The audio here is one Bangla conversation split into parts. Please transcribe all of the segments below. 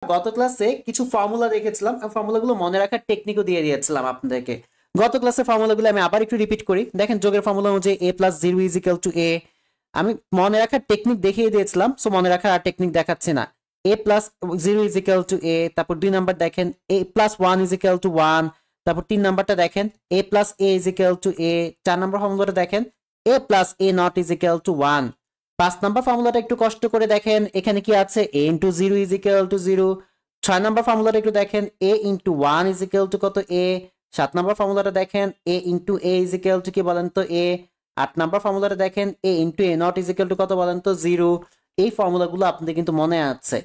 গত ক্লাসে কিছু ফর্মুলা দেখেছিলাম, ফর্মুলাগুলো মনে রাখার টেকনিকও দিয়ে দিয়েছিলাম আপনাদেরকে। গত ক্লাসের ফর্মুলাগুলো আমি আবার একটু রিপিট করি। দেখেন যোগের ফর্মুলা অনুযায়ী a plus zero is equal to a। আমি মনে রাখার টেকনিক দেখিয়ে দিয়েছিলাম, সো মনে রাখার আর টেকনিক দেখাচ্ছি না। a plus zero is equal to a, তারপর 2 নাম্বার দেখেন a plus 1 is equal to 1, তারপর 3 নাম্বারটা দেখেন a plus a is equal to a, 4 number ফর্মুলাটা দেখেন a plus a not is equal to 1। 5 number ফর্মুলাটা একটু কষ্ট করে দেখেন, এখানে কি আছে a into zero is equal to 0। 6 number ফর্মুলাটা একটু দেখেন a into 1 is equal to কত a। 7 নাম্বার ফর্মুলাটা দেখেন a into a is equal to কি বলেন তো a। 8 নাম্বার ফর্মুলাটা দেখেন a into a not is equal to কত বলেন তো 0। এই ফর্মুলাগুলো আপনাদের কিন্তু মনে আছে।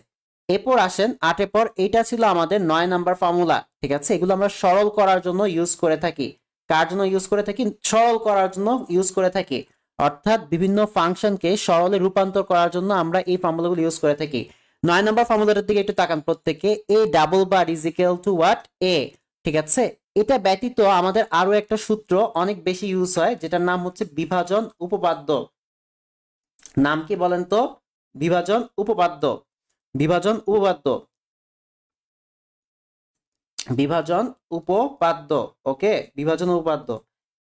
এরপর আসেন 8 এর পর, এইটা ছিল আমাদের 9 নাম্বার ফর্মুলা, ঠিক আছে। এগুলো আমরা সরল করার জন্য ইউজ করে থাকি। কার জন্য ইউজ করে থাকি? সরল করার জন্য ইউজ করে থাকি, অর্থাৎ বিভিন্ন ফাংশনকে সরলে রূপান্তর করার জন্য আমরা এই ফর্মুলাগুলো ইউজ করে থাকি। 9 নাম্বার ফর্মুলাটার দিকে একটু তাকান প্রত্যেকে। a double bar is equal two what? a, ঠিক আছে। এটা ব্যতীত আমাদের আরো একটা সূত্র অনেক বেশি ইউজ হয়, যেটার নাম হচ্ছে বিভাজন উপপাদ্য। নাম কি বলেন তো? বিভাজন উপপাদ্য। বিভাজন উপপাদ্য, বিভাজন উপপাদ্য। ওকে, বিভাজন উপপাদ্য।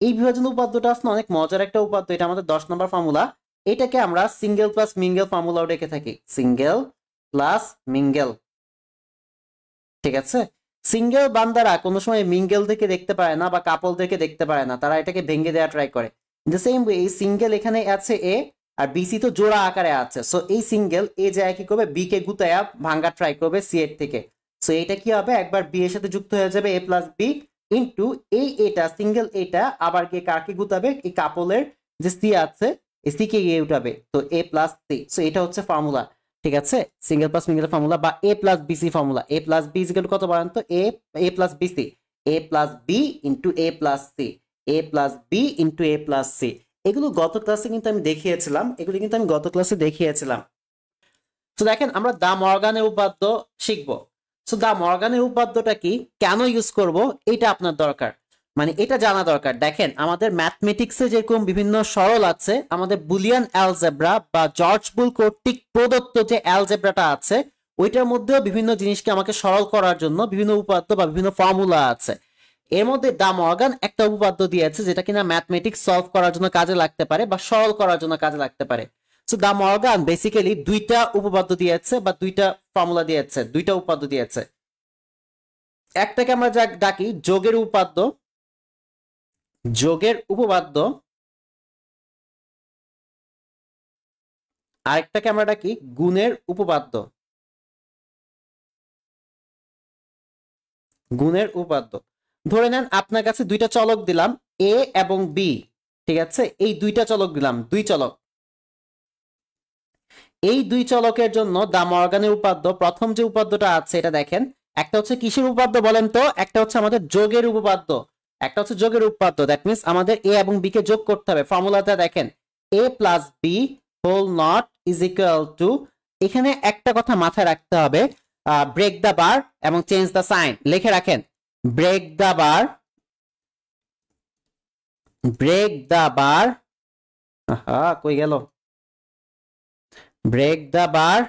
এই বিভাজন উপপাদ্যটা আসলে অনেক মজার একটা উপাদ্য। এটা আমাদের 10 নম্বর ফর্মুলা। এটাকে আমরা সিঙ্গেল প্লাস মিঙ্গেল ফর্মুলাও রেখে থাকি। সিঙ্গেল প্লাস মিঙ্গেল, ঠিক আছে। সিঙ্গেল বান্দারা কোনো সময় মিঙ্গেল থেকে দেখতে পারে না বা কাপল থেকে দেখতে পারে না, তারা এটাকে ভেঙে দেওয়া ট্রাই করে। দ্য সেম ওয়ে এই সিঙ্গেল এখানে আছে এ, আর বিসি তো জোড়া আকারে আছে, সো এই সিঙ্গেল এ যায় কি করবে? বি কে গুতায়া ভাঙ্গা ট্রাই করবে সি এর থেকে। সো এটা কি হবে? একবার বি এর সাথে যুক্ত হয়ে যাবে এ প্লাস বি ইন্টু এই এটা সিঙ্গেল এটা আবার গিয়ে কাকে গুতাবে? এই কাপলের যে সি আছে এই সি কে গিয়ে উঠাবে, তো এ প্লাস সি। সো এটা হচ্ছে ফর্মুলা, ঠিক আছে। সিঙ্গেল প্লাস মিঙ্গেল ফর্মুলা বা A plus B C formula. A plus B is কত বলেন তো? A plus B C, A plus B into A plus C, A plus B into A plus C. এগুলো গত ক্লাসে কিন্তু আমি দেখিয়েছিলাম, এগুলো কিন্তু আমি গত ক্লাসে দেখিয়েছিলাম। তো দেখেন আমরা দা মর্গানের উপপাদ্য শিখবো। সো দা মর্গানের উপপাদ্যটা কি, কেন ইউজ করব, এটা আপনার দরকার, মানে এটা জানা দরকার। দেখেন আমাদের ম্যাথমেটিক্সে যেরকম বিভিন্ন সরল আছে, আমাদের বুলিয়ান অ্যালজেব্রা বা জর্জ বুল কর্তৃক প্রদত্ত যে অ্যালজেব্রাটা আছে, ওইটার মধ্যেও বিভিন্ন জিনিসকে আমাকে সরল করার জন্য বিভিন্ন উপপাদ্য বা বিভিন্ন ফর্মুলা আছে। এর মধ্যে দা মর্গান একটা উপপাদ্য দিয়েছে যেটা কিনা ম্যাথমেটিক্স সলভ করার জন্য কাজে লাগতে পারে বা সরল করার জন্য কাজে লাগতে পারে। সো দা মর্গান বেসিক্যালি দুইটা উপপাদ্য দিয়েছে বা দুইটা ফর্মুলা দিয়েছে, দুইটা উপপাদ্য দিয়েছে। একটাকে আমরা যা ডাকি যোগের উপপাদ্য, যোগের উপপাদ্য। আরেকটাকে আমরা ডাকি গুণের উপপাদ্য, গুণের উপপাদ্য। ধরে নেন আপনার কাছে দুইটা চলক দিলাম এ এবং বি, ঠিক আছে। এই দুইটা চলক দিলাম, দুই চলক। এই দুই চলকের জন্য দা মর্গানের উপপাদ্য, প্রথম যে উপপাদ্যটা আছে এটা দেখেন। একটা হচ্ছে কিসের উপপাদ্য বলেন তো? একটা হচ্ছে আমাদের যোগের উপপাদ্য, একটা হচ্ছে যোগের উপপাদ্য। দ্যাট মিন্স আমাদের এ এবং বি কে যোগ করতে হবে। ফর্মুলাটা দেখেন, A plus B whole not is equal to, এখানে একটা কথা মাথায় রাখতে হবে, ব্রেক দ্য বার এবং চেঞ্জ দ্য সাইন। লিখে রাখেন, break the bar, break the bar, কই গেল? break the bar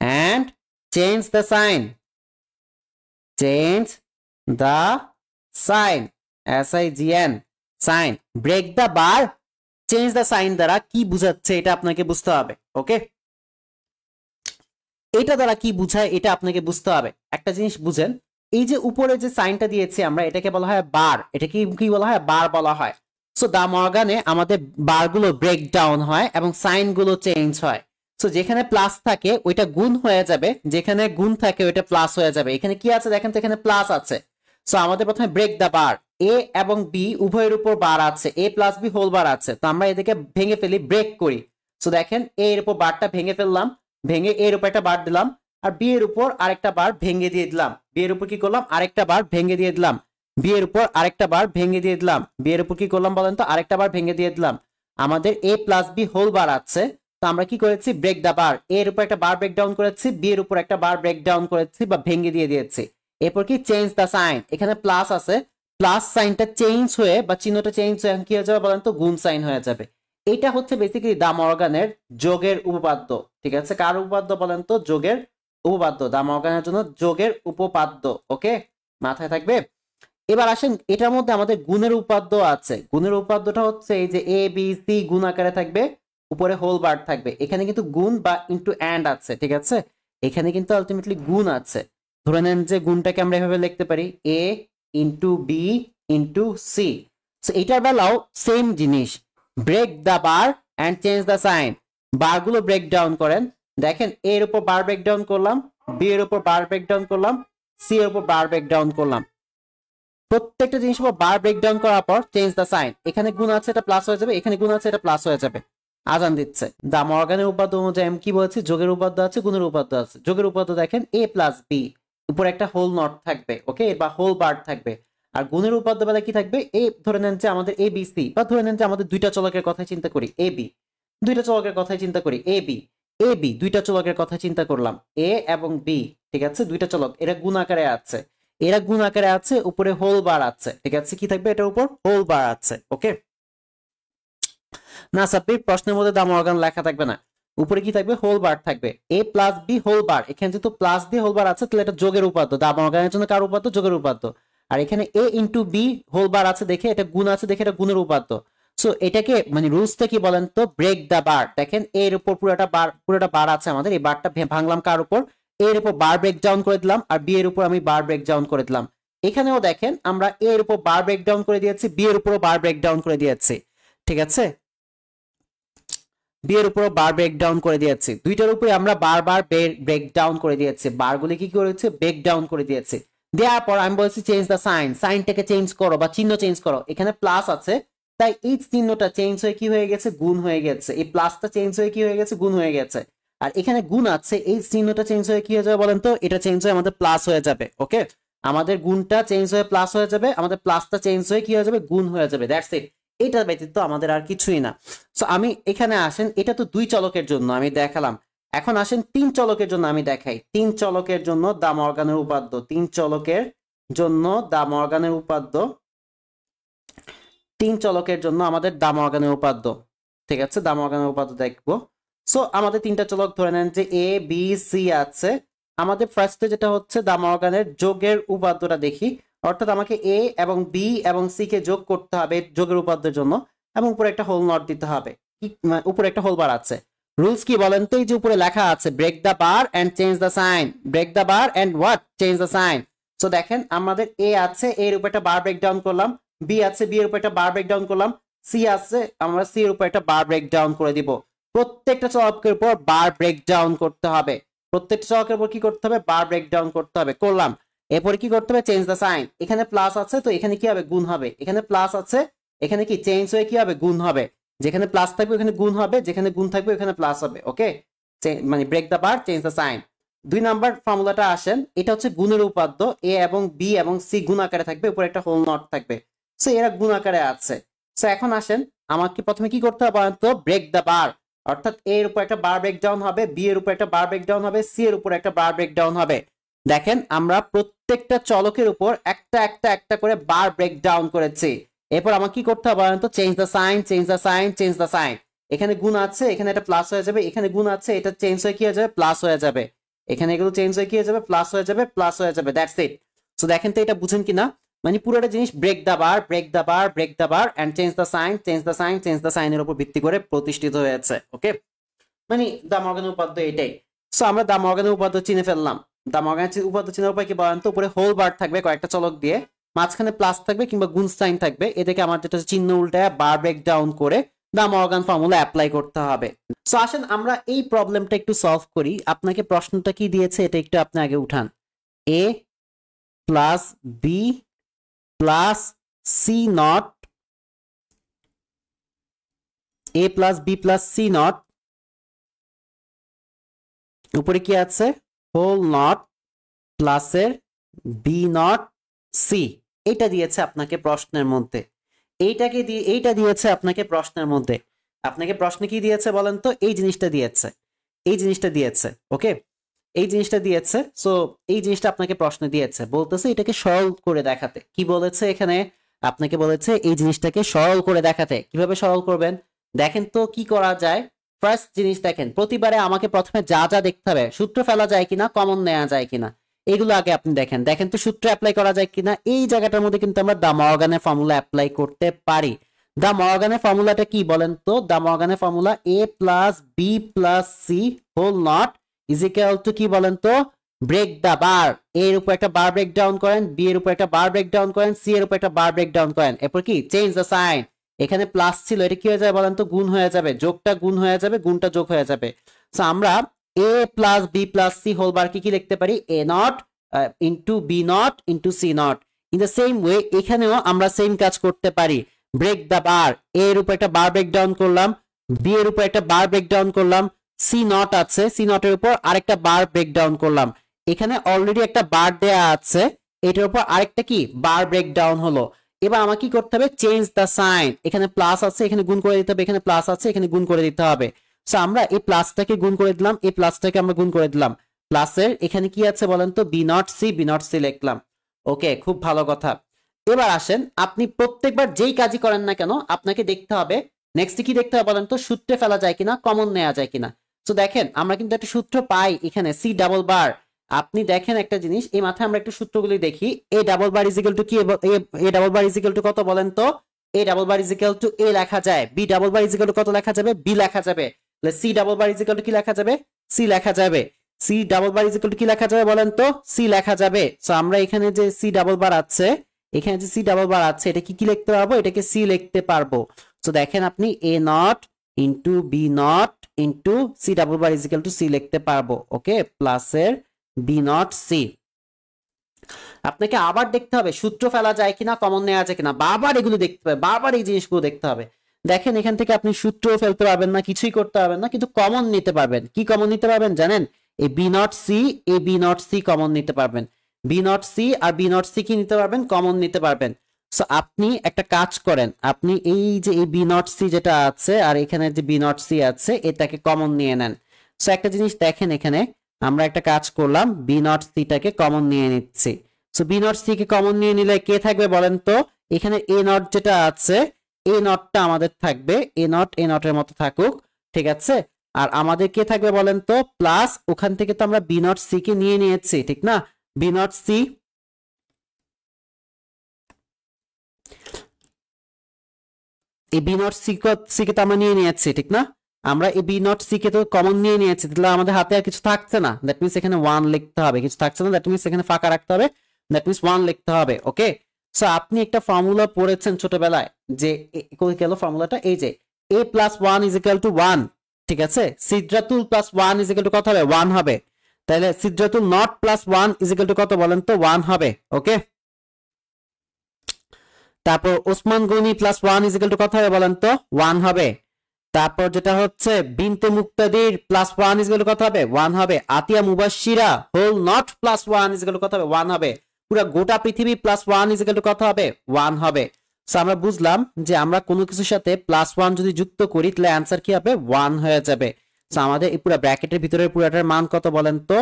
and change the sign, change the sign, sign, sign, break the bar, change the sign দ্বারা কি বুঝাচ্ছে এটা আপনাকে বুঝতে হবে। ওকে, এটা দ্বারা কি বুঝায় এটা আপনাকে বুঝতে হবে। একটা জিনিস বুঝেন, এই যে উপরে যে সাইনটা দিয়েছি আমরা, এটাকে বলা হয় বার। এটা কি বলা হয়? বার বলা হয়। সো দা মর্গানে আমাদের বারগুলো ব্রেক ডাউন হয় এবং সাইনগুলো চেঞ্জ হয়। সো যেখানে প্লাস থাকে ওইটা গুণ হয়ে যাবে, যেখানে গুণ থাকে ওইটা প্লাস হয়ে যাবে। এখানে কি আছে দেখেন তো, এখানে প্লাস আছে। সো আমাদের প্রথমে ব্রেক দা বার, এ এবং বি উভয়ের উপর বার আছে, A plus B whole bar আছে, তো আমরা এদিকে ভেঙে ফেলি, ব্রেক করি। সো দেখেন এ এর উপর বারটা ভেঙে ফেললাম, ভেঙে এর উপর একটা বার দিলাম, আর বি এর উপর আরেকটা বার ভেঙে দিয়ে দিলাম। বি এর উপর কি করলাম? আরেকটা বার ভেঙে দিয়ে দিলাম। বি এর উপর আরেকটা বার ভেঙে দিয়ে দিলাম। বি এর উপর কি করলাম বলেন তো? আরেকটা বার ভেঙে দিয়ে দিলাম। আমাদের এ প্লাস বি হোল বার আছে, তো আমরা কি করেছি? ব্রেক দা বার, এর উপর একটা বার ব্রেক ডাউন করেছি, বি এর উপর একটা বার ব্রেক ডাউন করেছি বা ভেঙে দিয়ে দিয়েছি। এরপর কি? চেঞ্জ দা সাইন, এখানে প্লাস আছে, প্লাস সাইনটা চেঞ্জ হয়ে বা চিহ্নটা চেঞ্জ হয়ে কি হয়ে যাবে বলেন তো? গুণ সাইন হয়ে যাবে। এটা হচ্ছে বেসিক্যালি দা মর্গানের যোগের উপপাদ্য, ঠিক আছে। কার উপপাদ্য বলেন তো? যোগের উপপাদ্য, দা মর্গানের জন্য যোগের উপপাদ্য। ওকে, মাথায় থাকবে। এবার আসেন, এটার মধ্যে আমাদের গুণের উপপাদ্য আছে। গুণের উপপাদ্যটা হচ্ছে এই যে এ বি সি গুণ আকারে থাকবে, উপরে হোল বার থাকবে। এখানে কিন্তু গুণ বা ইনটু অ্যান্ড আছে, ঠিক আছে? এখানে কিন্তু আলটিমেটলি গুণ আছে। ধরে নেন যে গুণটাকে আমরা এভাবে লিখতে পারি A into B into C. এটার বেলাও সেম জিনিস, break the bar and change the sign. বারগুলো ব্রেক ডাউন করেন। দেখেন এর উপর বার ব্রেক ডাউন করলাম, বি এর উপর বার ব্রেক ডাউন করলাম, সি এর উপর বার ব্রেক ডাউন করলাম। প্রত্যেকটা জিনিস উপর বার ব্রেকডাউন করার পর চেঞ্জ দ্য সাইন। এখানে গুণ আছে, এটা প্লাস হয়ে যাবে, এখানে গুণ আছে, এটা প্লাস হয়ে যাবে। আজান দিচ্ছে। দা মর্গানের উপপাদ্য অনুযায়ী আমি কি বলেছি, যোগের উপপাদ্য আছে, গুণের উপপাদ্য আছে। যোগের উপপাদ্য দেখেন এ প্লাস বি, উপরে একটা হোল নট থাকবে, ওকে, বা হোল বার থাকবে। আর গুণের উপপাদ্য বেলা কি থাকবে, এ ধরে নেন যে আমাদের এ বি সি, বা ধরে নেন যে আমাদের দুইটা চলকের কথা চিন্তা করি এ বি, দুইটা চলকের কথা চিন্তা করি এ বি, এ বি দুইটা চলকের কথা চিন্তা করলাম এ এবং বি, ঠিক আছে? দুইটা চলক, এরা গুণ আকারে আছে, এরা গুণ আকারে আছে, উপরে হোল বার আছে, ঠিক আছে? কি থাকবে, এটার উপর হোল বার আছে। ওকে, না সাব্বির প্রশ্নের মধ্যে দা মর্গান লেখা থাকবে না, উপরে কি থাকবে, হোল বার থাকবে। এ প্লাস বি হোল বার, এখানে যেহেতু প্লাস দিয়ে হোল বার আছে, তাহলে এটা যোগের উপাদ্য। দা মর্গানের জন্য কার উপাদ্য, যোগের উপাদ্য। আর এখানে এ ইন্টু বি হোল বার আছে দেখে, এটা গুণ আছে দেখে, এটা গুণের উপাদ্য। সো এটাকে মানে রুলসটা কি বলেন তো, ব্রেক দা বার। দেখেন এর উপর পুরোটা বার আছে আমাদের, এই বারটা ভাঙলাম কার উপর, এর উপর বার ব্রেক ডাউন করে দিলাম, আর বি এর উপর আমি বার ব্রেক ডাউন করে দিলাম। এখানেও দেখেন আমরা এ এর উপর বার ব্রেক ডাউন করে দিয়েছি, বি এর উপরও বার ব্রেক ডাউন করে দিয়েছি, ঠিক আছে? বি এর উপর বার ব্রেক ডাউন করে দিয়েছি, দুইটার উপরে আমরা বারবার ব্রেক ডাউন করে দিয়েছি, বারগুলি কি করেছে, ব্রেক ডাউন করে দিয়েছি। দেওয়ার পর আমি বলছি চেঞ্জ দ্য সাইন, সাইনটাকে চেঞ্জ করো বা চিহ্ন চেঞ্জ করো। এখানে প্লাস আছে, তাই এই চিহ্নটা চেঞ্জ হয়ে কি হয়ে গেছে, গুণ হয়ে গেছে। এই প্লাসটা চেঞ্জ হয়ে কি হয়ে গেছে, গুণ হয়ে গেছে। আর এখানে গুণ আছে, এই চিহ্নটা চেঞ্জ হয়ে কি হয়ে যাবে বলেন তো, এটা চেঞ্জ হয়ে আমাদের প্লাস হয়ে যাবে। ওকে, আমাদের গুণটা চেঞ্জ হয়ে প্লাস হয়ে যাবে, আমাদের প্লাসটা চেঞ্জ হয়ে কি হয়ে যাবে, গুণ হয়ে যাবে। দ্যাটস ইট, এটা ব্যতীত আমাদের আর কিছুই না। সো আমি এখানে আসেন, এটা তো দুই চলকের জন্য আমি দেখালাম। এখন আসেন তিন চলকের জন্য আমি দেখাই। তিন চলকের জন্য দা মর্গানের উপাদ্য, তিন চলকের জন্য দা মর্গানের উপাদ্য, তিন চলকের জন্য আমাদের দা মর্গানের উপাদ্য, ঠিক আছে? দা মর্গানের উপাদ্য দেখবো। সো আমাদের তিনটা চলক ধরে নেন যে এ বি সি আছে। আমাদের ফার্স্টে যেটা হচ্ছে দা মর্গানের যোগের উপাদ্যটা দেখি, অর্থাৎ আমাকে এ এবং বি এবং সি কে যোগ করতে হবে যোগের উপাদ্যের জন্য, এবং উপরে একটা হোল নট দিতে হবে। উপরে একটা হোল বার আছে। রুলস কি বলেন তো, এই যে উপরে লেখা আছে break the bar and change the sign, break the bar and what, change the sign. So দেখেন আমাদের এ আছে, এর উপর একটা বার ব্রেক ডাউন করলাম, বি আছে, বি এর উপর একটা বার ব্রেক ডাউন করলাম, সি আছে, আমরা সি এর উপর একটা বার ব্রেক ডাউন করে দিব। প্রত্যেকটা চলকের উপর বার ব্রেক ডাউন করতে হবে, প্রত্যেকটা চলকের উপর কি করতে হবে, বার ব্রেক ডাউন করতে হবে। করলাম, এরপরে কি করতে হবে, চেঞ্জ দ্য সাইন। এখানে প্লাস আছে তো এখানে কি হবে, গুণ হবে। এখানে প্লাস আছে, এখানে কি চেঞ্জ হয়ে কি হবে, গুণ হবে। যেখানে প্লাস থাকবে ওখানে গুণ হবে, যেখানে গুণ থাকবে ওখানে প্লাস হবে। ওকে, মানে break the bar, change the sign. দুই নাম্বার ফর্মুলাটা আসেন, এটা হচ্ছে গুণের উপাদ্য, এ এবং বি এবং সি গুণ আকারে থাকবে, উপরে একটা হোল নট থাকবে। সো এরা গুণ আকারে আছে। সো এখন আসেন, আমাকে প্রথমে কি করতে হবে বলেন তো, ব্রেক দ্য বার, অর্থাৎ এ এর উপর একটা বার ব্রেক ডাউন হবে, বি এর উপর একটা বার ব্রেক ডাউন হবে, সি এর উপর একটা বার ব্রেক ডাউন হবে। দেখেন আমরা প্রত্যেকটা চলকের উপর একটা একটা একটা করে বার ব্রেক ডাউন করেছি। এরপর আমাকে কি করতে হবে বলেন তো, change the sign, change the sign, change the sign. এখানে গুণ আছে, এখানে এটা প্লাস হয়ে যাবে, এখানে গুণ আছে, এটা চেঞ্জ হয়ে কি হয়ে যাবে, প্লাস হয়ে যাবে। এখানে এগুলো চেঞ্জ হয়ে কি হয়ে যাবে, প্লাস হয়ে যাবে, প্লাস হয়ে যাবে। That's it. সো দেখেন তো এটা বুঝেন কিনা, মানে পুরোটা জিনিস break the bar, break the bar, break the bar and change the sign, change the sign, change the সাইনের উপর ভিত্তি করে প্রতিষ্ঠিত হয়েছে। ওকে, মানে দা মর্গানের উপাদ্য এটাই। সো আমরা দা মর্গানের উপাদ্য চিনে ফেললাম। দা মর্গানের উপাদ্য চিনার উপায় কি বলেন তো, উপরে হোল বার থাকবে কয়েকটা চলক দিয়ে, মাঝখানে প্লাস থাকবে কিংবা গুণ সাইন থাকবে, এদিকে আমার যেটা চিহ্ন উল্টায় বার ব্রেক ডাউন করে দা মর্গান ফর্মুলা অ্যাপ্লাই করতে হবে। সো আসেন আমরা এই প্রবলেমটা একটু সলভ করি। আপনাকে প্রশ্নটা কি দিয়েছে এটা একটু আপনি আগে উঠান। A plus B plus C not, A plus B plus C not, উপরে কি আছে, হোল নট প্লাসের বি নট সি। এটা দিয়েছে আপনাকে প্রশ্নের মধ্যে, এইটা দিয়েছে আপনাকে প্রশ্নের মধ্যে। আপনাকে প্রশ্নে কি দিয়েছে বলেন তো, এই জিনিসটা দিয়েছে, এই জিনিসটা দিয়েছে। ওকে, এই জিনিসটা দিয়েছে। সো এই জিনিসটা আপনাকে প্রশ্ন দিয়েছে, বলতেছে এটাকে সরল করে দেখাতে। কি বলেছে এখানে, আপনাকে বলেছে এই জিনিসটাকে সরল করে দেখাতে। কিভাবে সরল করবেন দেখেন তো, কি করা যায়। ফার্স্ট জিনিস দেখেন, প্রতিবারে আমাকে প্রথমে যা যা দেখতে হবে, সূত্র ফেলা যায় কিনা, কমন নেওয়া যায় কিনা, এগুলো আগে আপনি দেখেন। দেখেন তো সূত্র অ্যাপ্লাই করা যায় কিনা। এই জায়গাটার মধ্যে কিন্তু আমরা দা মর্গানের ফর্মুলা অ্যাপ্লাই করতে পারি। দা মর্গানের ফর্মুলাটা কি বলেন তো? দা মর্গানের formula a plus B plus C whole not is equal to কি বলেন তো? Break the bar. এর উপর একটা বার ব্রেক ডাউন করেন, বি এর উপর একটা বার ব্রেক ডাউন করেন, সি এর উপর একটা বার ব্রেক ডাউন করেন, এরপর কি চেঞ্জ দ্য সাইন। এখানে প্লাস ছিল, এটা কি হয়ে যাবে বলেন তো? গুণ হয়ে যাবে, যোগটা গুণ হয়ে যাবে, গুণটা যোগ হয়ে যাবে। সো আমরা a plus B plus C whole bar কি লিখতে পারি? a not into B not into C not. In the same way এখানেও আমরা সেম কাজ করতে পারি। ব্রেক দ্য বার, a এর উপর একটা বার ব্রেক ডাউন করলাম, বি এর উপর একটা বার ব্রেক ডাউন করলাম, সি নট আছে, সি নটের উপর আরেকটা বার ব্রেক ডাউন করলাম। এখানে অলরেডি একটা বার দেয়া আছে, এটার উপর আরেকটা কি বার ব্রেক ডাউন হলো। এবার আমাকে কি করতে হবে? Change the sign. এখানে প্লাস আছে, এখানে গুণ করে দিতে হবে, এখানে প্লাস আছে, এখানে গুণ করে দিতে হবে। সো আমরা এই প্লাসটাকে গুণ করে দিলাম, এই প্লাসটাকে আমরা গুণ করে দিলাম। প্লাসের এখানে কি আছে বলেন তো? B not C, B not C লিখলাম। ওকে, খুব ভালো কথা। এবার আসেন, আপনি প্রত্যেকবার যেই কাজই করেন না কেন আপনাকে দেখতে হবে নেক্সট কি দেখতে হবে বলেন তো? সূত্রে ফেলা যায় কিনা, কমন নেওয়া যায় কিনা। তো দেখেন আমরা কিন্তু একটা সূত্র পাই এখানে, সি ডাবল বার। আপনি দেখেন একটা জিনিস, এই মাথায় আমরা একটু সূত্রগুলি দেখি। A double bar is equal to কি? A double bar is equal to কত বলেন তো? A double bar is equal to A লেখা যায়, B double bar is equal to কত লেখা যাবে? বি লেখা যাবে। তাহলে C double bar is equal to কি লেখা যাবে? সি লেখা যাবে। C double bar is equal to কি লেখা যাবে বলেন তো? সি লেখা যাবে। সো আমরা এখানে যে সি ডাবল বার আছে, এখানে যে সি ডাবল বার আছে, এটা কি লিখতে পারবো? এটাকে সি লিখতে পারবো। তো দেখেন আপনি A not into B not into C double bar is equal to C লিখতে পারবো। ওকে, প্লাসের বি নট সি। আপনাকে আবার দেখতে হবে সূত্র ফেলা যায় কিনা, কমন নেওয়া যায় কিনা, বারবার এগুলো দেখতে হবে, বারবার এই জিনিসগুলো দেখতে হবে। দেখেন এখান থেকে আপনি সূত্র ফেলতে পারবেন না, কিছুই করতে পারবেন না, কিন্তু কমন নিতে পারবেন। কি কমন নিতে পারবেন জানেন? এই বি নট সি, এ বি নট সি কমন নিতে পারবেন। বি নট সি আর বি নট সি কি নিতে পারবেন? কমন নিতে পারবেন। সো আপনি একটা কাজ করেন, আপনি এই যে এই বি নট সি যেটা আছে আর এখানে যে বি নট সি আছে এটাকে কমন নিয়ে নেন। সো একটা জিনিস দেখেন, এখানে আমরা একটা কাজ করলাম, বি নট সিটাকে কমন নিয়ে নিচ্ছি। সো বি নট সি কে কমন নিয়ে নিলে কে থাকবে বলেন তো? এখানে এ নট যেটা আছে, এ নটটা আমাদের থাকবে, এ নট এ নটের মতো থাকুক, ঠিক আছে। আর আমাদের কে থাকবে বলেন তো? প্লাস ওখান থেকে তো আমরা বি নট সি কে নিয়ে নিয়েছি, ঠিক না? বি নট সি, এই বি নট সি কে তো আমরা নিয়ে নিয়েছি, ঠিক না? আমরা এই বি নট সি কে তো কমন নিয়ে নিয়েছি, তাহলে আমাদের হাতে আর কিছু থাকছে না। দ্যাট মিনস এখানে 1 লিখতে হবে, কিছু থাকছে না, দ্যাট মিনস এখানে ফাঁকা রাখতে হবে, দ্যাট মিনস 1 লিখতে হবে। ওকে, সো আপনি একটা ফর্মুলা পড়েছেন ছোটবেলায়, যে কই গেল ফর্মুলাটা? এই যে a plus 1 is equal two 1, ঠিক আছে। Sidratul plus 1 is equal to কত হবে? 1 হবে। তাহলে Sidratul not plus 1 is equal to কত বলেন তো? 1 হবে। ওকে, তারপর Osman Gani plus 1 is equal to কত হবে বলেন তো? 1 হবে। তারপর যেটা হচ্ছে Binte Muktadir plus 1 is equal to কত হবে? 1 হবে। Atiya Mubashshira whole not plus 1 is equal to কত হবে? 1 হবে। পুরো গোটা পৃথিবী প্লাস 1 ইজ ইকুয়াল টু কত হবে? 1 হবে। সো আমরা বুঝলাম যে আমরা কোনো কিছুর সাথে প্লাস 1 যদি যুক্ত করি তাহলে অ্যানসার কি হবে? 1 হয়ে যাবে। সো আমাদের এই পুরো ব্র্যাকেটের ভিতরে পুরোটার মান কত বলেন তো?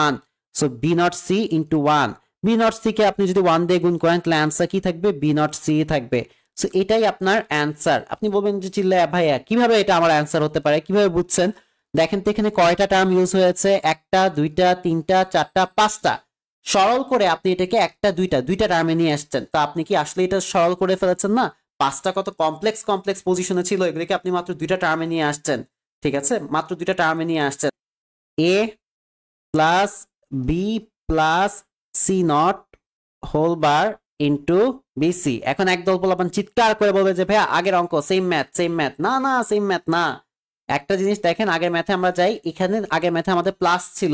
1। So B not C into 1, B not C কে আপনি যদি 1 দিয়ে গুণ করেন তাহলে অ্যানসার কি থাকবে? বি নট সি থাকবে। সো এটাই আপনার অ্যানসার। আপনি বলবেন যে চিল্লা ভাইয়া কিভাবে এটা আমার অ্যানসার হতে পারে, কিভাবে বুঝছেন? দেখেন তো এখানে কয়টা টার্ম ইউজ হয়েছে? একটা, দুইটা, তিনটা, চারটা, পাঁচটা। সরল করে আপনি এটাকে একটা, দুইটা টার্মে নিয়ে আসছেন। তা আপনি কি আসলে এটা সরল করে ফেলেছেন না? পাঁচটা কত কমপ্লেক্স কমপ্লেক্স পজিশনে ছিল, এগুলিকে আপনি মাত্র দুইটা টার্মে নিয়ে আসছেন, ঠিক আছে? মাত্র দুইটা টার্মে নিয়ে আসছেন। A plus B plus C not whole bar into B C. এখন একদল পোলাপান চিৎকার করে বলবে যে ভাইয়া আগের অঙ্ক সেম ম্যাথ, সেম ম্যাথ। না না, সেম ম্যাথ না। একটা জিনিস দেখেন, আগের ম্যাথে আমরা যাই, এখানে আগের ম্যাথে আমাদের প্লাস ছিল,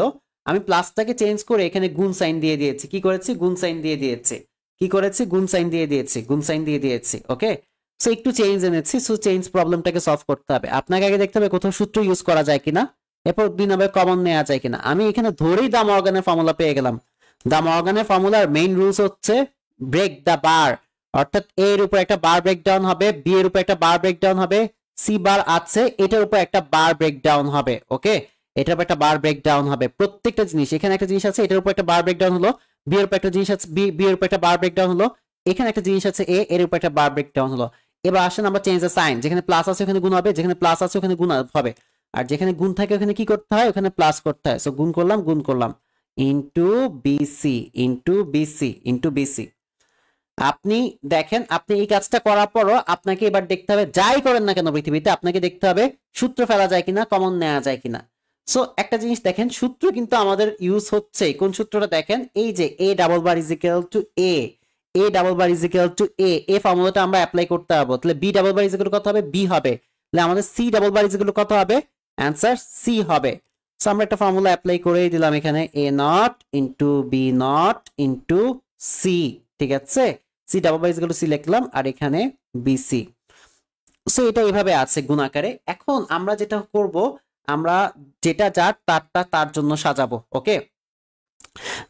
আমি প্লাসটাকে চেঞ্জ করে এখানে গুণ সাইন দিয়ে দিয়েছি। কি করেছি? গুণ সাইন দিয়ে দিয়েছি। কি করেছি? গুণ সাইন দিয়ে দিয়েছি, গুণ সাইন দিয়ে দিয়েছি। ওকে, সো একটু চেঞ্জ এনেছি। সো চেঞ্জ প্রবলেমটাকে সলভ করতে হবে। আপনাকে আগে দেখতে হবে কোথাও সূত্র ইউজ করা যায় কিনা, এরপর 2 নম্বরে কমন নেওয়া যায় কিনা। আমি এখানে ধরেই দা মর্গানের ফর্মুলা পেয়ে গেলাম। দা মর্গানের ফর্মুলার মেইন রুলস হচ্ছে ব্রেক দা বার, অর্থাৎ এ এর উপর একটা বার ব্রেকডাউন হবে, বি এর উপর একটা বার ব্রেকডাউন হবে, সি বার আছে এটার উপর একটা বার ব্রেকডাউন হবে। ওকে, এটার উপর একটা বার ব্রেকডাউন হবে। প্রত্যেকটা জিনিস, এখানে একটা জিনিস আছে এটার উপর একটা বার ব্রেকডাউন হলো, বি এর উপর একটা জিনিস আছে বি এর উপর একটা বার ব্রেকডাউন হলো, এখানে একটা জিনিস আছে এ এর উপর একটা বার ব্রেকডাউন হলো। এবার আসেন আমরা চেঞ্জ দ্য সাইন, যেখানে প্লাস আছে ওখানে গুণ হবে, যেখানে প্লাস আছে ওখানে গুণ হবে। আর যেখানে গুণ থাকে ওখানে কি করতে হয়, ওখানে প্লাস করতে হয়। সো গুণ করলাম into BC into BC into BC. আপনি দেখেন, আপনি এই কাজটা করার পরও আপনাকে এবার দেখতে হবে, যাই করেন না কেন পৃথিবীতে আপনাকে দেখতে হবে সূত্র ফেলা যায় কিনা, কমন নেওয়া যায় কিনা। সো একটা জিনিস দেখেন, সূত্র কিন্তু আমাদের ইউজ হচ্ছে, কোন সূত্রটা দেখেন, এই যে A double bar is equal to A, A double bar is equal to A, এই ফর্মুলাটা আমরা অ্যাপ্লাই করতে পারবো। তাহলে B double bar is equal to কত হবে, বি হবে। তাহলে আমাদের C double bar is equal to কত হবে, অ্যান্সার সি হবে। সো আমরা একটা ফর্মুলা অ্যাপ্লাই করে দিলাম এখানে, A not into B not into C, ঠিক আছে। C double bar is equal to C লিখলাম, আর এখানে বিসি। সো এটা এভাবে আছে গুণ আকারে। এখন আমরা যেটা করব, আমরা যেটা যার তারটা তার জন্য সাজাবো, ওকে।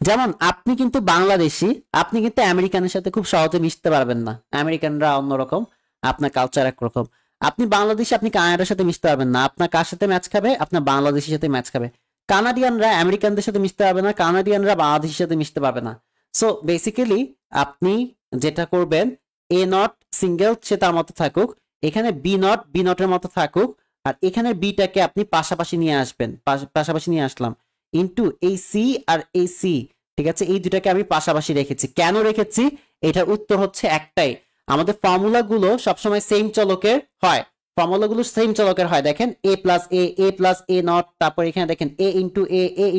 যেমন আপনি কিন্তু বাংলাদেশি, আপনি কিন্তু আমেরিকানের সাথে খুব সহজে মিশতে পারবেন না, আমেরিকানরা অন্যরকম, আপনার কালচার একরকম। আপনি বাংলাদেশি, আপনি কানাডার সাথে মিশতে পারবেন না, আপনার কার সাথে ম্যাচ খাবে, আপনার বাংলাদেশের সাথে ম্যাচ খাবে। কানাডিয়ানরা আমেরিকানদের সাথে মিশতে পারবে না, কানাডিয়ানরা বাংলাদেশের সাথে মিশতে পারবে না। সো বেসিক্যালি আপনি যেটা করবেন, এ নট সিঙ্গেল সে তার মতো থাকুক, এখানে বি নট বি নটের মতো থাকুক, আর এখানে বিটাকে আপনি পাশাপাশি নিয়ে আসবেন, পাশাপাশি নিয়ে আসলাম, ইন্টু এই সি আর এই সি, ঠিক আছে। এই দুটাকে আমি পাশাপাশি রেখেছি, কেন রেখেছি এটার উত্তর হচ্ছে একটাই, আমাদের ফর্মুলা গুলো সবসময় সেম চলকের হয়, ফর্মুলা গুলো সেম চলকের হয়। দেখেন A plus A plus A not, তারপর এখানে দেখেন এ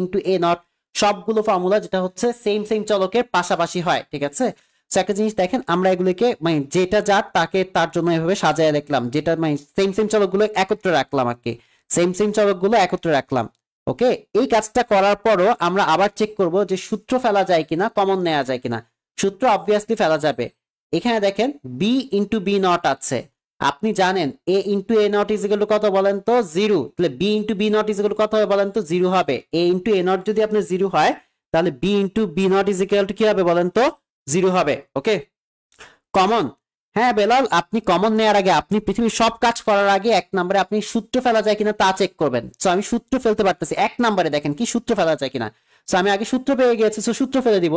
ইন্টু এ নট, সবগুলো ফর্মুলা যেটা হচ্ছে সেম সেম চলকের পাশাপাশি হয়, ঠিক আছে। তো একটা জিনিস দেখেন, আমরা এগুলোকে মানে যেটা যার তাকে তার জন্য এভাবে সাজায় রাখলাম, যেটা মানে সেম সেম চলকগুলো একত্রে রাখলাম আর কি, সেম সেম চলকগুলো একত্রে রাখলাম, ওকে। এই কাজটা করার পরও আমরা আবার চেক করব যে সূত্র ফেলা যায় কিনা, কমন নেওয়া যায় কিনা। সূত্র অবভিয়াসলি ফেলা যাবে। এখানে দেখেন বি ইন্টু বি নট আছে, আপনি জানেন A into A not is equal to কত বলেন তো, জিরো। তাহলে B into B not is equal to কত হবে বলেন তো, জিরো হবে। এ ইন্টু এ নট যদি আপনার জিরো হয়, তাহলে B into B not is equal to কি হবে বলেন তো, জিরো হবে, ওকে। কমন, হ্যাঁ বেলাল, আপনি কমন নেওয়ার আগে, আপনি পৃথিবীর সব কাজ করার আগে এক নম্বরে আপনি সূত্র ফেলা যায় কিনা তা চেক করবেন। সো আমি সূত্র ফেলতে পারতেছি, এক নম্বরে দেখেন কি সূত্র ফেলা যায় কিনা। সো আমি আগে সূত্র পেয়ে গিয়েছি, সো সূত্র ফেলে দিব,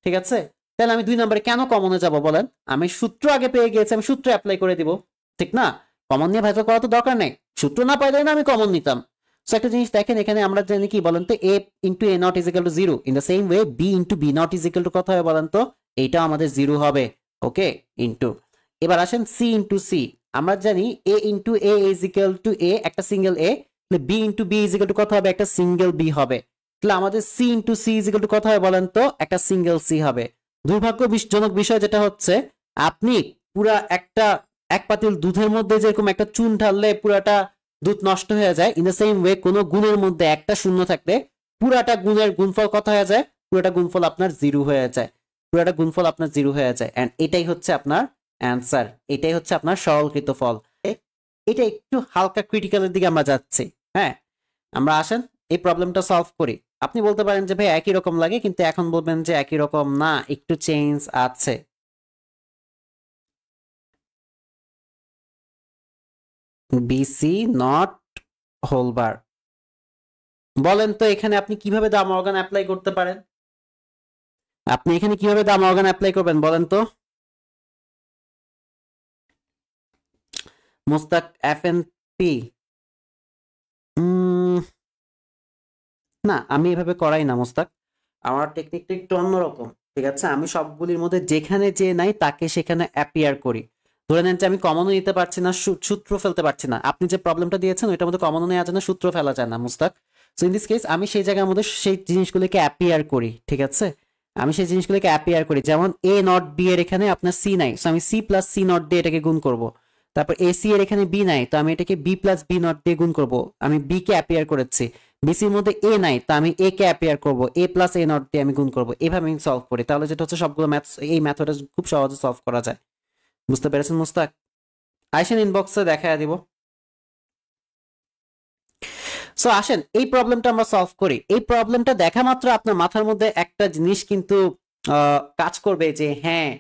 ঠিক আছে। তাহলে আমি দুই নম্বরে কেন কমনে যাব বলেন, আমি সূত্র আগে পেয়ে গিয়েছি, আমি সূত্র অ্যাপ্লাই করে দিব, ঠিক না। কমন নিয়ে ভেতর করা তো দরকার নেই, সূত্র না পাইলে না আমি কমন নিতাম। সো একটা জিনিস দেখেন, এখানে আমরা জানি কি বলেন তো, A into A not is equal to zero, in the same way B into B not is equal to কত হবে বলেন তো, এইটাও আমাদের জিরো হবে, ওকে। ইন্টু, এবার আসেন সি ইন্টু সি, আমরা জানি A into A is equal to A, একটা single A, B into B is equal to কত হবে, একটা সিঙ্গেল বি হবে। তাহলে আমাদের C into C is equal to কত হবে বলেন তো, একটা সিঙ্গেল সি হবে। দুর্ভাগ্যজনক বিষয় যেটা হচ্ছে, আপনি পুরা একটা এক পাতিল দুধের মধ্যে যেরকম একটা চুন ঢাললে পুরাটা দুধ নষ্ট হয়ে যায়, ইন দ্য সেম ওয়ে কোন গুণের মধ্যে একটা শূন্য থাকলে পুরাটা গুণের গুণফল কত হয়ে যায়, পুরাটা গুণফল আপনার জিরো হয়ে যায়, পুরাটা গুণফল আপনার জিরো হয়ে যায়। এন্ড এটাই হচ্ছে আপনার অ্যান্সার, এটাই হচ্ছে আপনার সরলকৃত ফল। এটা একটু হালকা ক্রিটিক্যালের দিকে আমরা যাচ্ছি, হ্যাঁ। আমরা আসেন এই প্রবলেমটা সলভ করি। আপনি বলতে পারেন যে ভাই একই রকম লাগে, কিন্তু এখন বলবেন যে একই রকম না, একটু চেঞ্জ আছে। বিসি নট হোল বার, বলেন তো এখানে আপনি কিভাবে দা মর্গান অ্যাপ্লাই করতে পারেন, আপনি এখানে কিভাবে দা মর্গান অ্যাপ্লাই করবেন বলেন তো। মুস্তাক এফ এন পি, না আমি এভাবে করাই না মুস্তাক, আমার টেকনিকটা একটু অন্যরকম, ঠিক আছে। আমি সবগুলির মধ্যে যেখানে যে নাই তাকে সেখানে অ্যাপিয়ার করি। ধরে নেন যে আমি কমনও নিতে পারছি না, সূত্র ফেলতে পারছি না, আপনি যে প্রবলেমটা দিয়েছেন ওইটার মধ্যে কমনও নেওয়া যায় না, সূত্র ফেলা যায় না Mushtaq. So in this case আমি সেই জায়গার মধ্যে সেই জিনিসগুলোকে অ্যাপিয়ার করি, ঠিক আছে। আমি সেই জিনিসগুলোকে অ্যাপিয়ার করি, যেমন এ নট বি এর এখানে আপনার সি নাই, সো আমি সি প্লাস সি নট দিয়ে এটাকে গুণ করব। তারপর এ সি এর এখানে বি নাই, তো আমি এটাকে বি প্লাস বি নট দিয়ে গুণ করব, আমি বি কে অ্যাপিয়ার করেছি। বিসির মধ্যে এ নাই, তা আমি এ কে অ্যাপিয়ার করব, এ প্লাস এ নট দিয়ে আমি গুণ করব, এভাবে আমি সলভ করি। তাহলে যেটা হচ্ছে সবগুলো ম্যাথস এই মেথডে খুব সহজে সলভ করা যায়। বুঝতে পেরেছেন মুস্তাক? আইসেন ইনবক্সে দেখায় দিব। সো আসেন এই প্রবলেমটা আমরা সলভ করি। এই প্রবলেমটা দেখা মাত্র আপনার মাথার মধ্যে একটা জিনিস কিন্তু কাজ করবে, যে হ্যাঁ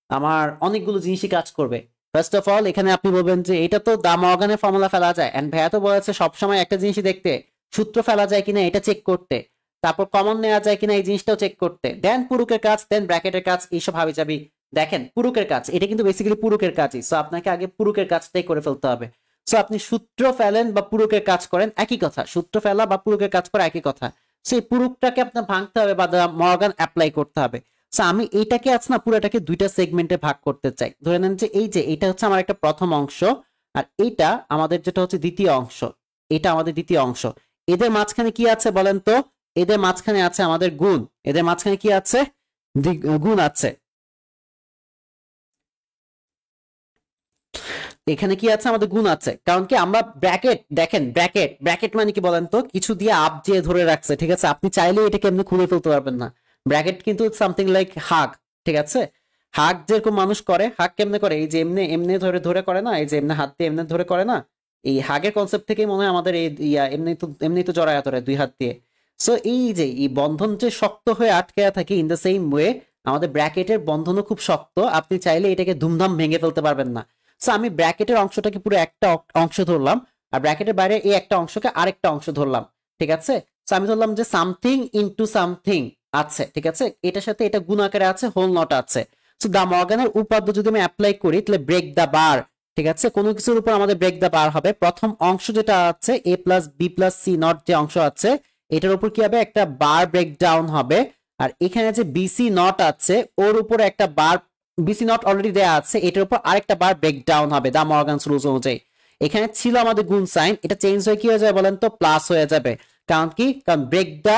আমার অনেকগুলো জিনিসই কাজ করবে। ফার্স্ট অফ অল এখানে আপনি বলবেন যে এটা তো দা মর্গানের ফর্মুলা ফেলা যায়, এন্ড ভাইয়া তো বলেছে সবসময় একটা জিনিসই দেখতে, সূত্র ফেলা যায় কিনা এটা চেক করতে, তারপর কমন নেওয়া যায় কিনা এই জিনিসটাও চেক করতে, দেন পুরুকের কাজ, দেন ব্র্যাকেটের কাজ, এইসব হাবিজাবি। দেখেন পুরুকের কাজ, এটা কিন্তু বেসিক্যালি পুরুকের কাজই, সো আপনাকে আগে পুরুকের কাজটাই করে ফেলতে হবে। সো আপনি সূত্র ফেলেন বা পূরকের কাজ করেন, একই কথা, সূত্র ফেলা বা পূরকের কাজ করা একই কথা। সেই পূরকটাকে আপনার ভাঙতে হবে বা মর্গান অ্যাপ্লাই করতে হবে। সো আমি এইটাকে আছে না পুরোটাকে দুইটা সেগমেন্টে ভাগ করতে চাই। ধরে নেন যে এই যে এটা হচ্ছে আমার একটা প্রথম অংশ, আর এইটা আমাদের যেটা হচ্ছে দ্বিতীয় অংশ, এটা আমাদের দ্বিতীয় অংশ। এদের মাঝখানে কি আছে বলেন তো? এদের মাঝখানে আছে আমাদের গুণ। এদের মাঝখানে কি আছে? গুণ আছে। এখানে কি আছে? আমাদের গুণ আছে। কারণ কি আমরা ব্র্যাকেট, দেখেন ব্র্যাকেট, ব্র্যাকেট মানে কি বলেন তো? কিছু দিয়ে আপ দিয়ে ধরে রাখছে, ঠিক আছে? আপনি চাইলে এটাকে এমনি খুলে ফেলতে পারবেন না। ব্র্যাকেট কিন্তু সামথিং লাইক হাগ, ঠিক আছে? হাগ যেরকম মানুষ করে, হাগ কেমনে করে? এই যে এমনি এমনি ধরে ধরে করে না, এই যে এমনি হাত দিয়ে এমনি ধরে করে না, এই হাগের কনসেপ্ট থেকেই মনে হয় আমাদের এই এমনি তো জড়ায়া ধরে দুই হাত দিয়ে। সো এই যে এই বন্ধন যে শক্ত হয়ে আটকে থাকে, ইন দ্য সেম ওয়ে আমাদের ব্র্যাকেটের বন্ধনও খুব শক্ত। আপনি চাইলে এটাকে ধুমধাম ভেঙে ফেলতে পারবেন না। সো আমি ব্র্যাকেটের অংশটাকে পুরো একটা অংশ ধরলাম, আর ব্র্যাকেটের বাইরে এই একটা অংশকে আরেকটা অংশ ধরলাম, ঠিক আছে? সো আমি ধরলাম যে সামথিং ইনটু সামথিং আছে, ঠিক আছে? এটার সাথে এটা গুণ আকারে আছে, হোল নট আছে। সো দা মর্গানের উপপাদ্য যদি আমি অ্যাপ্লাই করি তাহলে ব্রেক দা বার, ঠিক আছে? কোনো কিছুর উপর আমাদের ব্রেক দা বার হবে। প্রথম অংশ যেটা আছে A plus B plus C not যে অংশ আছে, এটার উপর কি হবে? একটা বার ব্রেক ডাউন হবে। আর এখানে যে বিসি নট আছে ওর উপর একটা বার, বিসি নট অলরেডি দেয়া আছে, এটার উপর আরেকটা বার ব্রেক ডাউন হবে দা মর্গানস রুলস অনুযায়ী। এখানে ছিল আমাদের গুণ সাইন, এটা চেঞ্জ হয়ে কি হয়ে যাবে বলেন তো? প্লাস হয়ে যাবে। কারণ কি? কারণ break the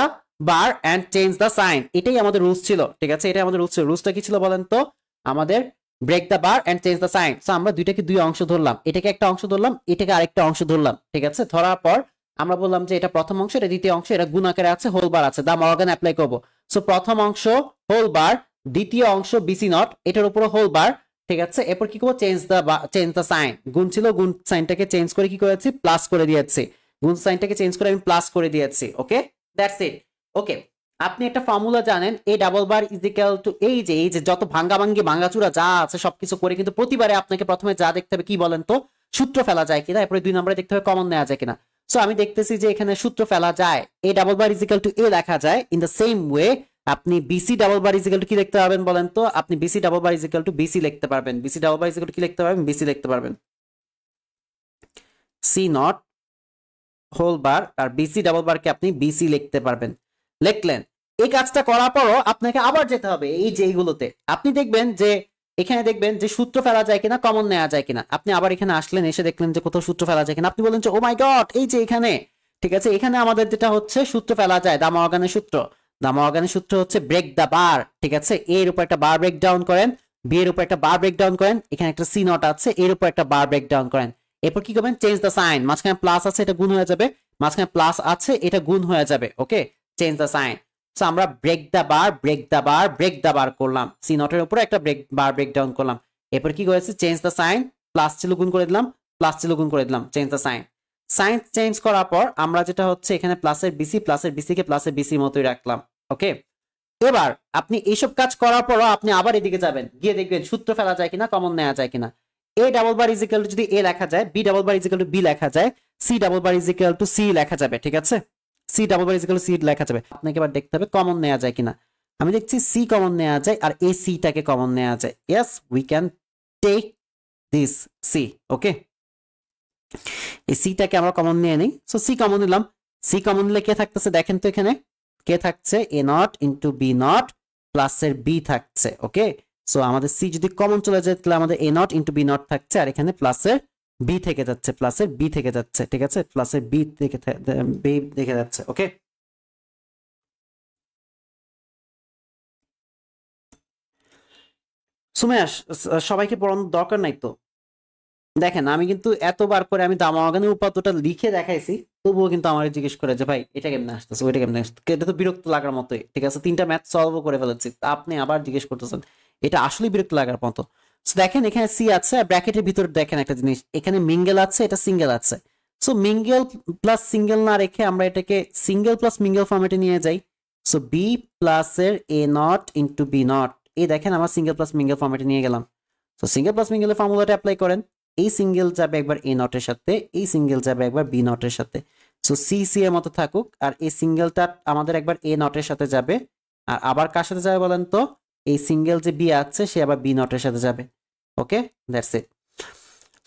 bar and change the sign, এটাই আমাদের রুলস ছিল, ঠিক আছে? এটাই আমাদের রুলস ছিল। রুলসটা কি ছিল বলেন তো? আমাদের break the bar and change the sign. So আমরা দুইটাকে দুই অংশ ধরলাম, এটাকে একটা অংশ ধরলাম, এটাকে আরেকটা অংশ ধরলাম, ঠিক আছে? ধরার পর আমরা বললাম যে এটা প্রথম অংশ, এটা দ্বিতীয় অংশ, এটা গুণ আকারে আছে, হোল বার আছে, দা মর্গান অ্যাপ্লাই করব। সো প্রথম অংশ হোল বার, দ্বিতীয় অংশ বিসি নট, এটার উপর হোল বার, ঠিক আছে? এরপর কি করবো? Change the sign. গুণ ছিল, গুণ সাইনটাকে চেঞ্জ করে কি করেছি? প্লাস করে দিয়েছি। গুণ সাইনটাকে চেঞ্জ করে আমি প্লাস করে দিয়েছি। ওকে, দ্যাটস ইট। ওকে, আপনি একটা ফর্মুলা জানেন, A double bar is equal two, এই যে যত ভাঙ্গাভাঙ্গি ভাঙ্গাচুরা যা আছে সবকিছু করে, কিন্তু প্রতিবারে আপনাকে প্রথমে যা দেখতে হবে কি বলেন তো? সূত্র ফেলা যায় কিনা, এরপরে দুই নম্বরে দেখতে হবে কমন নেওয়া যায় কিনা। সো আমি দেখতেছি যে এখানে সূত্র ফেলা যায়, A double bar is equal to A লেখা যায়। ইন দ্য সেম ওয়ে আপনি B C double bar is equal to কি লিখতে পারবেন বলেন তো? আপনি B C double bar is equal to B C লিখতে পারবেন। B C double bar is equal to কি লিখতে পারবেন? বিসি লিখতে পারবেন। সি নট হোল বার আর বিসি ডাবল বারকে আপনি বিসি লিখতে পারবেন। লিখলেন। এই কাজটা করার পরও আপনাকে আবার যেতে হবে এই যে এইগুলোতে। আপনি দেখবেন যে এখানে দেখবেন যে সূত্র ফেলা যায় কিনা, কমন নেওয়া যায় কিনা। আপনি আবার এখানে আসলেন, এসে দেখলেন যে কোথাও সূত্র ফেলা যায় কিনা। আপনি বলেন যে ও মাই গড, এই যে এখানে, ঠিক আছে? এখানে আমাদের যেটা হচ্ছে সূত্র ফেলা যায়, দা মর্গানের সূত্র। দা মর্গানের সূত্র হচ্ছে ব্রেক দা বার, ঠিক আছে? এর উপর একটা বার ব্রেক ডাউন করেন, বি এর উপর একটা বার ব্রেক ডাউন করেন, এখানে একটা সি নট আছে, এর উপর একটা বার ব্রেক ডাউন করেন। এরপর কি করবেন? Change the sign. মাঝখানে প্লাস আছে, এটা গুণ হয়ে যাবে, মাঝখানে প্লাস আছে, এটা গুণ হয়ে যাবে। ওকে, চেঞ্জ দা সাইন। সো আমরা break the bar, break the bar, break the বার করলাম, সি নটের উপরে একটা বার ব্রেক ডাউন করলাম। এরপর কি করেছি? চেঞ্জ দা সাইন, প্লাস ছিল গুণ করে দিলাম, প্লাস ছিল গুণ করে দিলাম, change the sign. Sign change করার পর আমরা যেটা হচ্ছে এখানে প্লাসের বিসি কে প্লাসের বিসি মতোই রাখলাম। ওকে, এবার আপনি এইসব কাজ করার পরও আপনি আবার এদিকে যাবেন, গিয়ে দেখবেন সূত্র ফেলা যায় কিনা, কমন নেওয়া যায় কিনা। A double bar is equal to যদি এ লেখা যায়, B double bar is equal to B লেখা যায়, C double bar is equal to C লেখা যাবে, ঠিক আছে? C double bar is equal to C লেখা যাবে। আপনাকে এবার দেখতে হবে কমন নেওয়া যায় কিনা। আমি দেখছি সি কমন নেওয়া যায়, আর এই সিটাকে কমন নেওয়া যায়। Yes, we can take this C. Okay, এই সিটাকে আমরা কমন নিয়ে নিই। সো সি কমন নিলাম। সি কমন নিলে কে থাকতেছে দেখেন তো? এখানে কে থাকছে? A not into B not প্লাসের বি থাকছে। ওকে, সো আমাদের সি যদি কমন চলে যায় তাহলে আমাদের A not into B not থাকছে, আর এখানে প্লাসের বি থেকে যাচ্ছে, প্লাসের বি থেকে যাচ্ছে, ঠিক আছে? প্লাসের বি থেকে যাচ্ছে। ওকে, সুমেশ, সবাইকে পড়ানোর দরকার নাই তো। দেখেন আমি কিন্তু এতবার করে আমি দামাগানের উপাত্তটা লিখে দেখাইছি, তবুও কিন্তু আমার জিজ্ঞেস করে যে ভাই এটা কেমনে আসতেছে, ওইটা কেমনে আসতেছে। এটা তো বিরক্ত লাগার মতোই, ঠিক আছে? 3টা ম্যাথ সলভ করে ফেলেছি, আপনি আবার জিজ্ঞেস করতেছেন, এটা আসলে বিরক্ত লাগার মতো। দেখেন এখানে সি আছে, ব্র্যাকেটের ভিতরে দেখেন একটা জিনিস, এখানে মিঙ্গেল আছে, এটা সিঙ্গেল আছে। সো মিঙ্গেল প্লাস সিঙ্গেল না রেখে আমরা এটাকে সিঙ্গেল প্লাস মিঙ্গেল ফর্মেটে নিয়ে যাই। সো বি প্লাস এর এ নট ইন্টু বি নট, এই দেখেন আমার সিঙ্গেল প্লাস মিঙ্গেল ফর্মেটে নিয়ে গেলাম। তো সিঙ্গেল প্লাস মিঙ্গেলের ফর্মুলাটা অ্যাপ্লাই করেন। এই সিঙ্গেল যাবে একবার এ নটের সাথে, এই সিঙ্গেল যাবে একবার বি নটের সাথে। সো সি সি এর মতো থাকুক, আর এই সিঙ্গেলটা আমাদের একবার এ নটের সাথে যাবে, আর আবার কার সাথে যাবে বলেন তো? এই সিঙ্গেল যে বি আছে সে আবার বি নটের সাথে যাবে। ওকে, দ্যাটস ইট।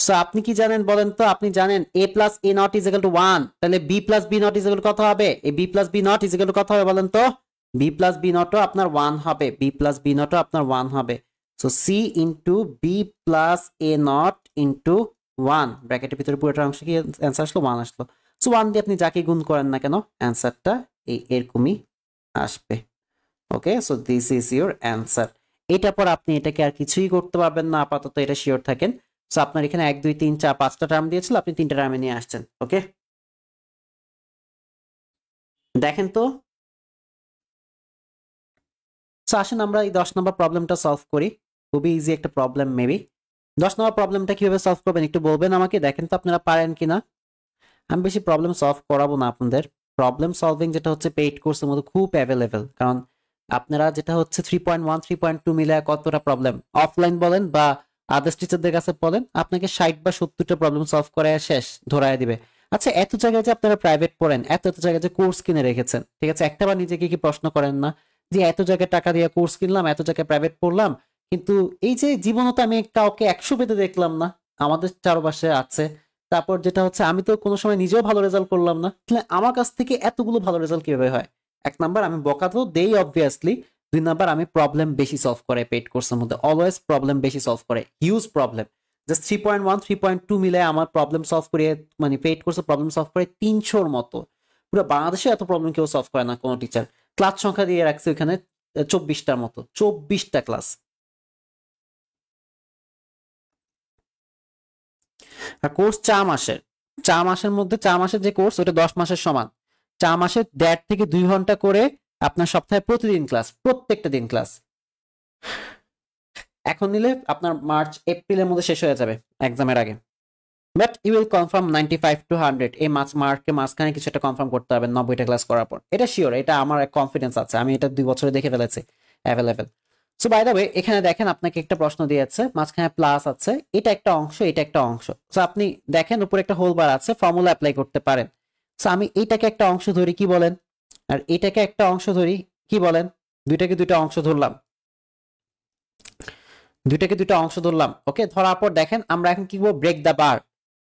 সো আপনি কি জানেন বলেন তো? আপনি জানেন a plus a not is equal two 1, তাহলে b plus b not is equal to কত হবে? এই b plus b not is equal to কত হবে বলেন তো? b প্লাস b নটও আপনার 1 হবে, b প্লাস b নটও আপনার 1 হবে। So c into b plus a not into 1, ব্র্যাকেটের ভিতরে পুরোটা অংশ কি অ্যান্সার আসলো? 1 আসলো। সো 1 দিয়ে আপনি যাকে গুণ করেন না কেন অ্যান্সারটা এরকমই আসবে। Okay, so this is your answer. এটা পর আপনি এটাকে আর কিছুই করতে পারবেন না, আপাতত এটা শিওর থাকেন। সো আপনার এখানে 1 2 3 4 5টা টার্ম দিয়েছিল, আপনি 3টা টার্মে নিয়ে আসছেন। ওকে, দেখেন তো। সো আসেন আমরা এই 10 নম্বর প্রবলেমটা সলভ করি। খুবই ইজি একটা প্রবলেম মেবি। 10 নম্বর প্রবলেমটা কিভাবে সলভ করবেন একটু বলবেন আমাকে, দেখেন তো আপনারা পারেন কিনা। আমি বেশি প্রবলেম সলভ করাবো না আপনাদের। প্রবলেম সলভিং যেটা হচ্ছে পেইড কোর্সের মধ্যে খুব অ্যাভেলেবেল, কারণ আপনারা যেটা হচ্ছে 3.1 3.2 মিলে কতটা প্রবলেম অফলাইন বলেন বা আদার্স টিচারদের কাছে বলেন, আপনাকে 60 বা 70টা প্রবলেম সলভ করে শেষ ধরায় দিবে। আচ্ছা, এত জায়গায় যে আপনারা প্রাইভেট পড়েন, এত এত জায়গায় যে কোর্স কিনে রেখেছেন, ঠিক আছে, একটা বার নিজেকে কি প্রশ্ন করেন না যে এত জায়গায় টাকা দিয়ে কোর্স কিনলাম, এত জায়গায় প্রাইভেট পড়লাম, কিন্তু এই যে জীবনে তো আমি কাউকে 100 পেতে দেখলাম না, আমাদের চারপাশে আছে। তারপর যেটা হচ্ছে আমি তো কোনো সময় নিজেও ভালো রেজাল্ট করলাম না, তাহলে আমার কাছ থেকে এতগুলো ভালো রেজাল্ট কিভাবে হয়? এক নাম্বার আমি বকা তো দেই অবভিয়াসলি, 2 নাম্বার আমি প্রবলেম বেশি সলভ করে পেইড কোর্সের মধ্যে, অলওয়েজ প্রবলেম বেশি সলভ করে, হিউজ প্রবলেম। জাস্ট 3.1 3.2 মিলে আমার প্রবলেম সলভ করে, মানে পেইড কোর্সে প্রবলেম সলভ করে 300-র মতো। পুরো বাংলাদেশে এত প্রবলেম কেউ সলভ করে না কোনো টিচার। ক্লাস সংখ্যা দিয়ে রাখছে ওখানে 24টার মতো, 24টা ক্লাস। আর কোর্স 4 মাসের, 4 মাসের মধ্যে 4 মাসের যে কোর্স ওটা 10 মাসের সমান। 4 মাসে 1.5 থেকে 2 ঘন্টা করে আপনার সপ্তাহে প্রতিদিন ক্লাস, প্রত্যেকটা দিন ক্লাস। এখন নিলে আপনার মার্চ এপ্রিলের মধ্যে শেষ হয়ে যাবে এক্সামের আগে। But you will confirm 95 to 100, এই মার্কের মাঝখানে কিছু একটা কনফার্ম করতে পারবেন 90টা ক্লাস করার পর, এটা শিওর, এটা আমার কনফিডেন্স আছে, আমি এটা 2 বছরে দেখে ফেলেছি available. So by the way, এখানে দেখেন আপনাকে একটা প্রশ্ন দিয়েছে, মাঝখানে প্লাস আছে, এটা একটা অংশ, এটা একটা অংশ। সো আপনি দেখেন উপরে একটা হোল বার আছে, ফর্মুলা অ্যাপ্লাই করতে পারেন। সো আমি এইটাকে একটা অংশ ধরি, কি বলেন? আর এটাকে একটা অংশ ধরি, কি বলেন? দুইটাকে দুইটা অংশ ধরলাম, দুইটাকে দুইটা অংশ ধরলাম। ওকে, ধরার পর দেখেন আমরা এখন কি করবো? Break the bar.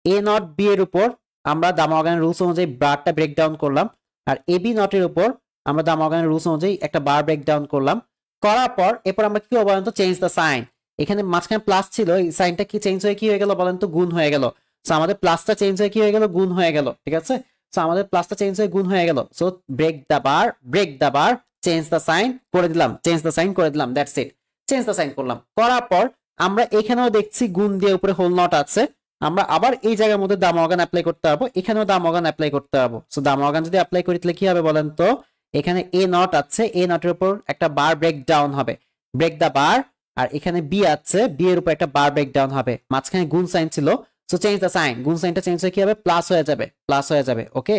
A not B এর উপর আমরা দা মর্গানের রুলস অনুযায়ী বারটা ব্রেক ডাউন করলাম, আর এ বি নটের উপর আমরা দা মর্গানের রুলস অনুযায়ী একটা বার ব্রেক ডাউন করলাম। করার পর এরপর আমরা কি করবো বলেন তো? Change the sign. এখানে মাঝখানে প্লাস ছিল, এই সাইনটা কি চেঞ্জ হয়ে কি হয়ে গেল বলেন তো? গুণ হয়ে গেল। সো আমাদের প্লাসটা চেঞ্জ হয়ে কি হয়ে গেল? গুণ হয়ে গেল, ঠিক আছে। সো আমাদের প্লাসটা চেঞ্জ হয়ে গুণ হয়ে গেল। So break the bar, break the bar, change the sign করে দিলাম, চেঞ্জ দ্য সাইন করে দিলাম, that's it. Change the sign করলাম, করার পর আমরা এখানেও দেখছি গুণ দিয়ে উপরে হোল নট আছে, আমরা আবার এই জায়গার মধ্যে দা মর্গান অ্যাপ্লাই করতে পারবো, এখানেও দা মর্গান অ্যাপ্লাই করতে পারবো। সো দা মর্গান যদি অ্যাপ্লাই করি তাহলে কি হবে বলেন তো? এখানে এ নট আছে, এ নটের উপর একটা বার ব্রেক ডাউন হবে, ব্রেক দা বার। আর এখানে বি আছে, বি এর উপর একটা বার ব্রেক ডাউন হবে, মাঝখানে গুণ সাইন ছিল, সো চেঞ্জ দা সাইন, গুণ সাইনটা চেঞ্জ হয়ে কি হবে? প্লাস হয়ে যাবে, প্লাস হয়ে যাবে। ওকে,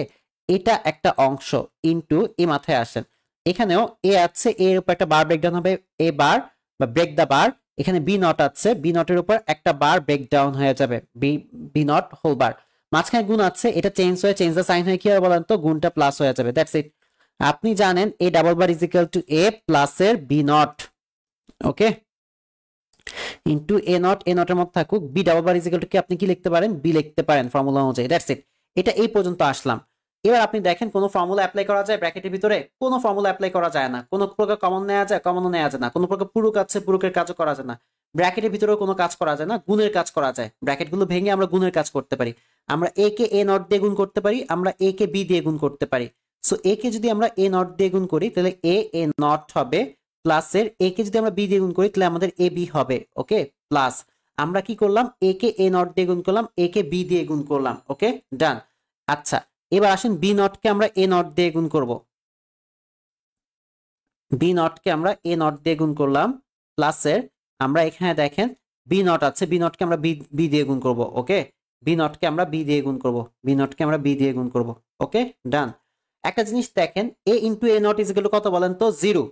এটা একটা অংশ ইনটু, এই মাথায় আসেন, এখানেও এ আছে, এর উপর একটা বার ব্রেক ডাউন হবে, এ বার বা ব্রেক দা বার। এখানে বি নট আছে, বি নটের উপর একটা বার ব্রেক ডাউন হয়ে যাবে, B B not whole bar. মাঝখানে গুণ আছে, এটা চেঞ্জ হয়ে, চেঞ্জ দ্য সাইন হয়ে কি হবে বলেন তো? গুণটা প্লাস হয়ে যাবে, দ্যাটস ইট। আপনি জানেন A double bar is equal to A plus এর B not, okay, into A not, A নটের মধ্যে থাকুক, B double bar is equal to কি আপনি কি লিখতে পারেন? বি লিখতে পারেন ফর্মুলা অনুযায়ী, দ্যাটস ইট। এটা এই পর্যন্ত আসলাম। এবার আপনি দেখেন কোনো ফর্মুলা অ্যাপ্লাই করা যায় ব্র্যাকেটের ভিতরে? কোনো ফর্মুলা অ্যাপ্লাই করা যায় না। কোনো প্রকার কমন নেওয়া যায়? কমনও নেওয়া যায় না। কোনো প্রকার পূরক আছে? পূরকের কাজও করা যায় না। ব্র্যাকেটের ভিতরেও কোনো কাজ করা যায় না, গুণের কাজ করা যায়। ব্র্যাকেটগুলো ভেঙে আমরা গুণের কাজ করতে পারি। আমরা এ কে এ নট দিয়ে গুণ করতে পারি, আমরা এ কে বি দিয়ে গুণ করতে পারি। সো এ কে যদি আমরা এ নট দিয়ে গুণ করি তাহলে এ এ নট হবে, প্লাসের এ কে যদি আমরা বি দিয়ে গুণ করি তাহলে আমাদের এ বি হবে, ওকে, প্লাস আমরা কি করলাম? এ কে এ নট দিয়ে গুণ করলাম, এ কে বি দিয়ে গুণ করলাম, ওকে, ডান। আচ্ছা, এবার আসেন বি নট কে আমরা এ নট দিয়ে গুণ করব, বি নট কে আমরা এ নট দিয়ে গুণ করলাম, প্লাসের আমরা এখানে দেখেন বি নট আছে, বি নট কে আমরা বি বি দিয়ে গুণ করব, ওকে, বি নট কে আমরা বি দিয়ে গুণ করব, বি নট কে আমরা বি দিয়ে গুণ করব, ওকে, ডান। একটা জিনিস দেখেন, A into A not is equal to কত বলেন তো? 0।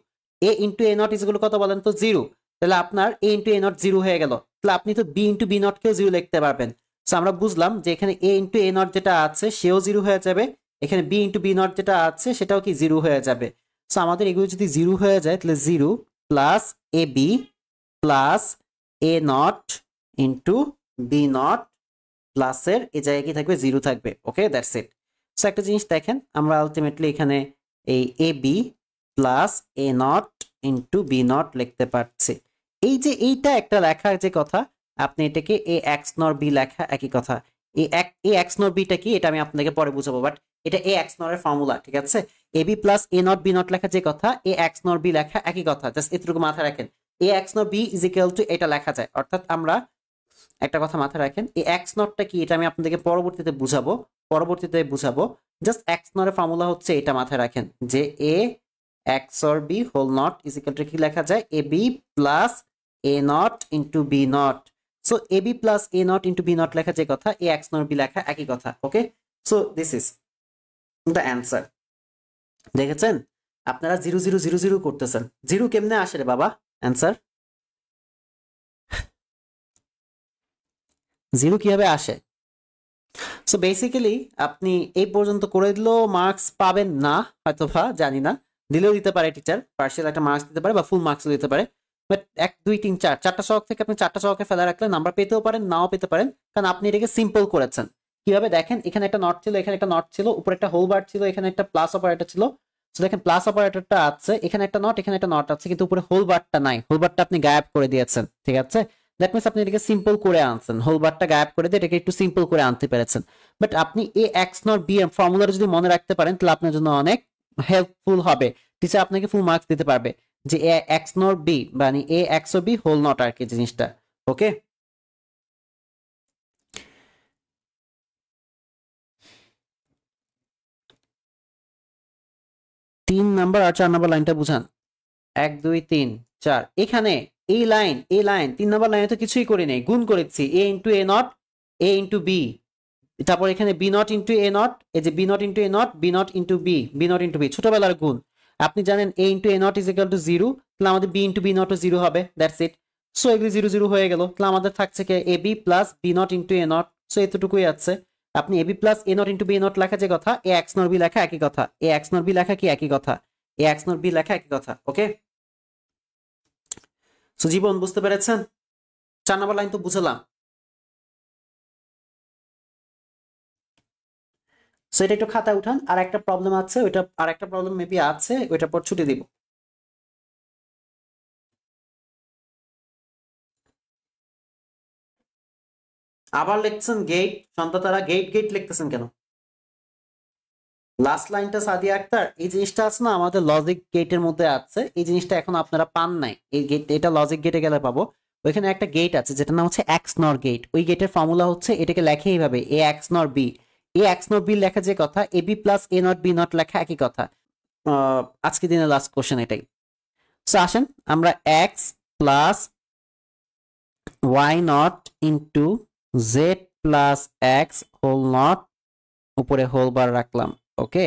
A into A not is equal to কত বলেন তো? 0। তাহলে আপনার এ ইনটু এ নট 0 হয়ে গেল, তাহলে আপনি তো বি ইনটু বি নট কেও 0 লিখতে পারবেন। সো আমরা বুঝলাম যে এখানে এ ইনটু এ নট যেটা আছে সেও 0 হয়ে যাবে, এখানে বি ইনটু বি নট যেটা আছে সেটাও কি 0 হয়ে যাবে। সো আমাদের এগুলো যদি 0 হয়ে যায় তাহলে 0 plus A B plus A not into B not প্লাসের এই জায়গায় কি থাকবে 0 থাকবে ওকে দ্যাটস ইট সো একটা জিনিস দেখেন আমরা আলটিমেটলি এখানে এই A B plus A not into B not লিখতে পারছি এই যে এইটা একটা লেখার যে কথা আপনি এটাকে এ এক্স নর বি লেখা একই কথা এ এক্স নর বিটা কি এটা আমি আপনাকে পরে বুঝাবো বাট এটা এ এক্স নর এর ফর্মুলা ঠিক আছে A B plus A not B not লেখা যে কথা এ এক্স নর বি লেখা একই কথা জাস্ট এতটুকু মাথায় রাখেন এ এক্স নর বি ইজ ইকুয়াল টু এটা লেখা যায় অর্থাৎ আমরা একটা কথা মাথায় রাখেন এই এক্স নটটা কি এটা আমি আপনাদেরকে পরবর্তীতে বুঝাবো জাস্ট এক্স নটের ফর্মুলা হচ্ছে এটা মাথায় রাখেন যে A X or B whole not is equal to কি লেখা যায় A B plus A not into B not so A B plus A not into B not লেখা যে কথা এ এক্স নট বি লেখা একই কথা ওকে so this is the answer দেখেছেন আপনারা 0 0 0 0 করতেছেন 0 কেমনে আসে রে বাবা অ্যান্সার 0 কিভাবে আসে সো বেসিক্যালি আপনি এই পর্যন্ত করে দিলেও মার্কস পাবেন না হয়তোবা জানি না দিলেও দিতে পারে টিচার পার্সিয়াল একটা মার্কস দিতে পারে বা ফুল মার্কস দিতে পারে বাট 1 2 3 4 চারটা সহগ থেকে আপনি চারটা সহগকে ফেলা রাখলে নাম্বার পেতেও পারেন নাও পেতে পারেন কারণ আপনি এটাকে সিম্পল করেছেন কিভাবে দেখেন এখানে একটা নট ছিল এখানে একটা নট ছিল উপরে একটা হোল বার ছিল এখানে একটা প্লাস অপারেটর ছিল সো দেখেন প্লাস অপারেটরটা আছে এখানে একটা নট এখানে একটা নট আছে কিন্তু উপরে হোল বারটা নাই হোল বারটা আপনি গায়েব করে দিয়েছেন ঠিক আছে দ্যাট মিন্স আপনি এটাকে সিম্পল করে আনছেন হোল বারটা গায়েব করে দিয়ে এটাকে একটু সিম্পল করে আনতে পেরেছেন বাট আপনি এ এক্স নট বি এম ফর্মুলাটা যদি মনে রাখতে পারেন তাহলে আপনার জন্য অনেক হেল্পফুল হবে টিচার আপনাকে ফুল মার্কস দিতে পারবে যে এ এক্স নট বি মানে এ এক্স ও বি হোল নট আর কি জিনিসটা ওকে 3 নাম্বার আর 4 নাম্বার লাইনটা বুঝান 1 2 3 4 এখানে এই লাইন 3 নাম্বার লাইনে তো কিছুই করি নাই গুণ করেছি a into a not a into b তারপর এখানে b not into a not এই যে b not into a not b not into b not into b ছোটবেলার গুণ আপনি জানেন a into a not is equal to 0 তাহলে আমাদের b ইনটু b নট ও 0 হবে দ্যাটস ইট সো এগুলি 0 0 হয়ে গেল তাহলে আমাদের থাকছে কি ab plus b not into a not so এতটুকুই আছে আপনি ab plus a not into b not লেখা যে কথা a x নট b লেখা একই কথা a x নট b লেখা কি একই কথা a x নট b লেখা একই কথা ওকে সো জীবন বুঝতে পেরেছেন 4 নাম্বার লাইন তো বুঝলাম সো এটা একটু খাতা উঠান আর একটা প্রবলেম আছে ওইটা আর একটা প্রবলেম মেবি আছে ওইটা পর ছুটি দিব আবার লিখছেন গেট সন্তাতারা গেট গেট লিখতেছেন কেন লাস্ট লাইনটা সাদিয়া আক্তার এই জিনিসটা আছে না আমাদের লজিক গেটের মধ্যে আছে এই জিনিসটা এখন আপনারা পান নাই এই গেট এটা লজিক গেটে গেলে পাবো ওইখানে একটা গেট আছে যেটা নাম হচ্ছে এক্স নর গেট ওই গেটের ফর্মুলা হচ্ছে এটাকে লেখে এইভাবে এ এক্স নর বি এ এক্স নর বি লেখা যে কথা A B plus A not B not লেখা একই কথা আজকে দিনের লাস্ট কোশ্চেন এটাই সো আসেন আমরা X plus Y not into Z plus X whole not উপরে হোল বার রাখলাম ওকে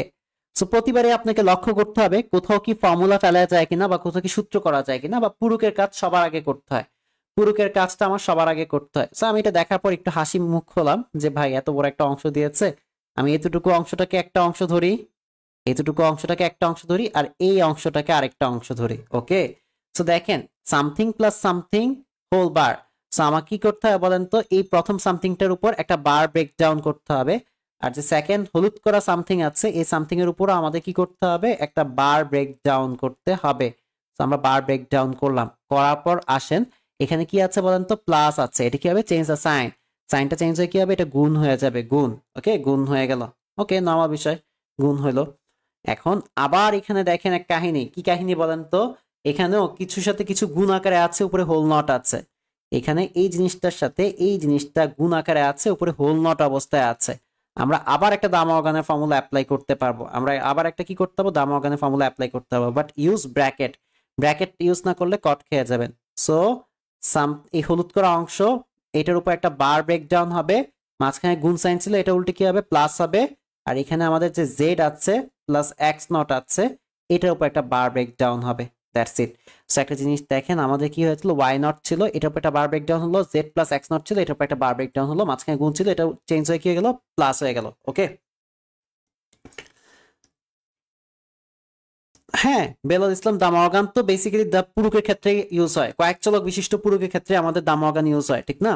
সো প্রতিবারে আপনাকে লক্ষ্য করতে হবে কোথাও কি ফর্মুলা ফেলা যায় কিনা বা কোথাও কি সূত্র করা যায় কিনা বা পুরুকের কাজ সবার আগে করতে হয় পুরুকের কাজটা আমার সবার আগে করতে হয় সো আমি এটা দেখার পর একটু হাসি মুখ হলাম যে ভাই এত বড় একটা অংশ দিয়েছে আমি এতটুকু অংশটাকে একটা অংশ ধরি এতটুকু অংশটাকে একটা অংশ ধরি আর এই অংশটাকে আরেকটা অংশ ধরি ওকে সো দেখেন something plus something whole bar so আমাকে কি করতে হবে বলেন তো এই প্রথম সামথিংটার উপর একটা বার ব্রেকডাউন করতে হবে আর যে সেকেন্ড হলুদ করা সামথিং আছে এই সামথিং এর উপর আমাদের কি করতে হবে একটা বার ব্রেকডাউন করতে হবে তো আমরা বার ব্রেকডাউন করলাম করার পর আসেন এখানে কি আছে বলেন তো প্লাস আছে এটা কি হবে চেঞ্জ দ্য সাইন সাইনটা চেঞ্জ হয়ে কি হবে এটা গুণ হয়ে যাবে গুণ ওকে গুণ হয়ে গেল ওকে নরমাল বিষয় গুণ হলো এখন আবার এখানে দেখেন এক কাহিনী কি কাহিনী বলেন তো এখানেও কিছুর সাথে কিছু গুণ আকারে আছে উপরে হোল নট আছে এখানে এই জিনিসটার সাথে এই জিনিসটা গুণ আকারে আছে উপরে হোল নট অবস্থায় আছে আমরা আবার একটা দামোগানের ফর্মুলা অ্যাপ্লাই করতে পারবো আমরা আবার একটা কি করতে পারবো দামোগানের ফর্মুলা অ্যাপ্লাই করতে পারবো but use bracket bracket use না করলে কট খেয়ে যাবেন সো এই হলুদ করা অংশ এটার উপর একটা বার ব্রেকডাউন হবে মাঝখানে গুণ সাইন ছিল এটা উল্টে কি হবে প্লাস হবে আর এখানে আমাদের যে জেড আছে প্লাস এক্স নট আছে এটার উপর একটা বার ব্রেকডাউন হবে দ্যাটস ইট সো একটা জিনিস দেখেন আমাদের কি হয়েছিল ওয়াই নট ছিল এটার উপর একটা বার ব্রেকডাউন হলো জেড প্লাস এক্স নট ছিল এটার উপর একটা বার ব্রেকডাউন হলো মাঝখানে গুণ ছিল এটা চেঞ্জ হয়ে কি হয়ে গেল প্লাস হয়ে গেল ওকে হ্যাঁ বেলাল ইসলাম দামাওয়াগান তো বেসিক্যালি পুরুকের ক্ষেত্রে ইউজ হয় কয়েক চলক বিশিষ্ট পুরুকের ক্ষেত্রে আমাদের দামাওয়াগান ইউজ হয় ঠিক না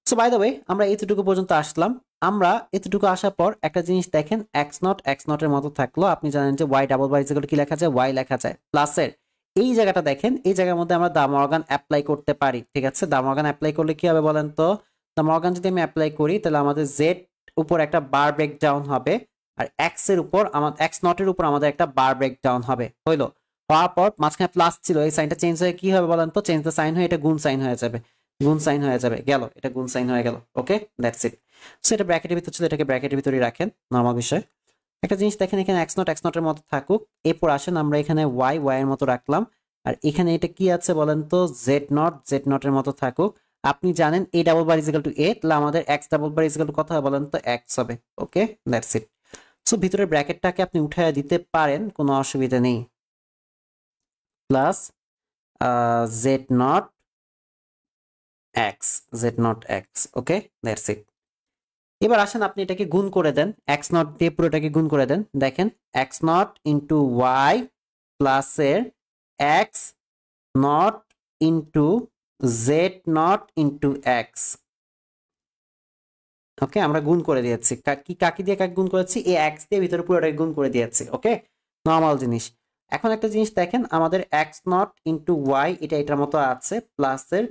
সো বাই দ্য ওয়ে আমরা এতটুকু পর্যন্ত আসলাম। আমরা এতটুকু আসার পর একটা জিনিস দেখেন, এক্স নট এর মতো থাকলো। আপনি জানেন যে Y double bar equal to কি লেখা যায়, ওয়াই লেখা যায়। প্লাসের এই জায়গাটা দেখেন, এই জায়গার মধ্যে আমরা দা মর্গান অ্যাপ্লাই করতে পারি, ঠিক আছে। দা মর্গান অ্যাপ্লাই করলে কি হবে বলেন তো? দা মর্গান যদি আমি অ্যাপ্লাই করি তাহলে আমাদের জেড উপর একটা বার ব্রেক ডাউন হবে, আর এক্স এর উপর আমাদের এক্স নট এর উপর আমাদের একটা বার ব্রেক ডাউন হবে। হইলো, হওয়ার পর মাঝখানে প্লাস ছিল, এই সাইনটা চেঞ্জ হয়ে কি হবে বলেন তো? চেঞ্জ দ্য সাইন হয়ে এটা গুণ সাইন হয়ে যাবে, গুণ সাইন হয়ে যাবে, গেল, এটা গুণ সাইন হয়ে গেল। ওকে, দ্যাটস ইট। সো এটা ব্র্যাকেটের ভিতর ছিল, এটাকে ব্র্যাকেটের ভিতরেই রাখেন, নরমাল বিষয়। একটা জিনিস দেখেন, এখানে এক্স নট এর মতো থাকুক। এরপর আসেন আমরা এখানে ওয়াই এর মতো রাখলাম, আর এখানে এটা কি আছে বলেন তো? জেড নট এর মতো থাকুক। আপনি জানেন A double bar is equal to A, তাহলে আমাদের X double bar is equal to কত হবে বলেন তো? এক্স হবে। ওকে, দ্যাটস ইট। সো ভিতরের ব্র্যাকেটটাকে আপনি উঠায় দিতে পারেন, কোনো অসুবিধা নেই। Plus Z not x, okay, that's it. এবার আসেন আপনি এটাকে গুণ করে দেন, এক্স নট দিয়ে পুরোটাকে গুণ করে দেন। দেখেন এক্স নট ইন্টু ওয়াই প্লাসের X not into Z not into X. Okay, আমরা গুণ করে দিয়েছি। কাকি দিয়ে কাকে গুণ করেছি? এই এক্স দিয়ে ভিতরে পুরোটাকে গুণ করে দিয়েছি। ওকে, নর্মাল জিনিস। এখন একটা জিনিস দেখেন, আমাদের এক্স নট ইন্টু ওয়াই এটা এটার মতো আছে, প্লাসের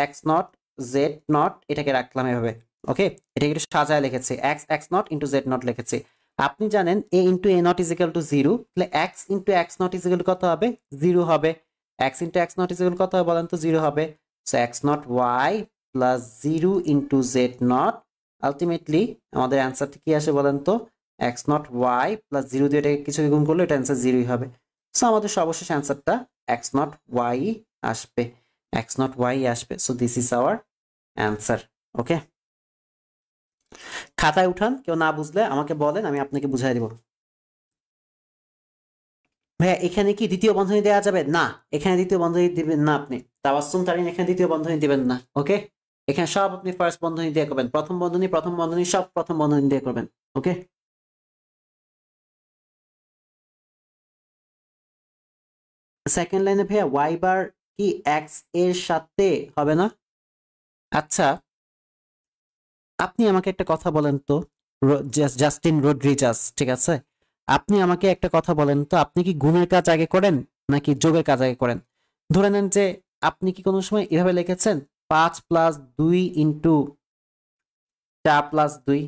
এক্স নট জেড নট এটাকে রাখলাম এভাবে। ওকে, এটাকে একটু সাজায় লিখেছি, X not into Z not লিখেছি। আপনি জানেন A into A not is equal to 0, তাহলে X into X not is equal কত হবে? 0 হবে। X into X not is equal কত হবে বলেন তো? 0 হবে। So X not Y plus 0 into Z not, ultimately আমাদের অ্যান্সারটা কি আসে বলেন তো? এক্স নট ওয়াই প্লাস 0 দিয়ে এটাকে কিছু গুণ করলে এটা অ্যান্সার 0ই হবে। সো আমাদের সর্বশেষ অ্যান্সারটা এক্স নট ওয়াই আসবে, এক্স নট ওয়াই আসবে। So this is our answer. Okay, খাতায় উঠান, কেউ না বুঝলে আমাকে বলেন, আমি আপনাকে বুঝাই দিব। ভাইয়া এখানে কি দ্বিতীয় বন্ধনী দেওয়া যাবে না? এখানে দ্বিতীয় বন্ধনী দিবেন না আপনি, তাবাসসুম তারিন, এখানে দ্বিতীয় বন্ধনী দিবেন না। ওকে, এখানে সব আপনি ফার্স্ট বন্ধনী দিয়ে করবেন, প্রথম বন্ধনী সব প্রথম বন্ধনী দিয়ে করবেন। ওকে, সেকেন্ড লাইনে ভাইয়া ওয়াই বার কি এক্স এর সাথে হবে না? আচ্ছা, আপনি আমাকে একটা কথা বলেন তো, জাস্টিন রড্রিজাস, ঠিক আছে, আপনি আমাকে একটা কথা বলেন তো, আপনি কি গুণের কাজ আগে করেন নাকি যোগের কাজ আগে করেন? ধরে নেন যে আপনি কি কোনো সময় এভাবে লিখেছেন 5+2 ইন্টু 4+2,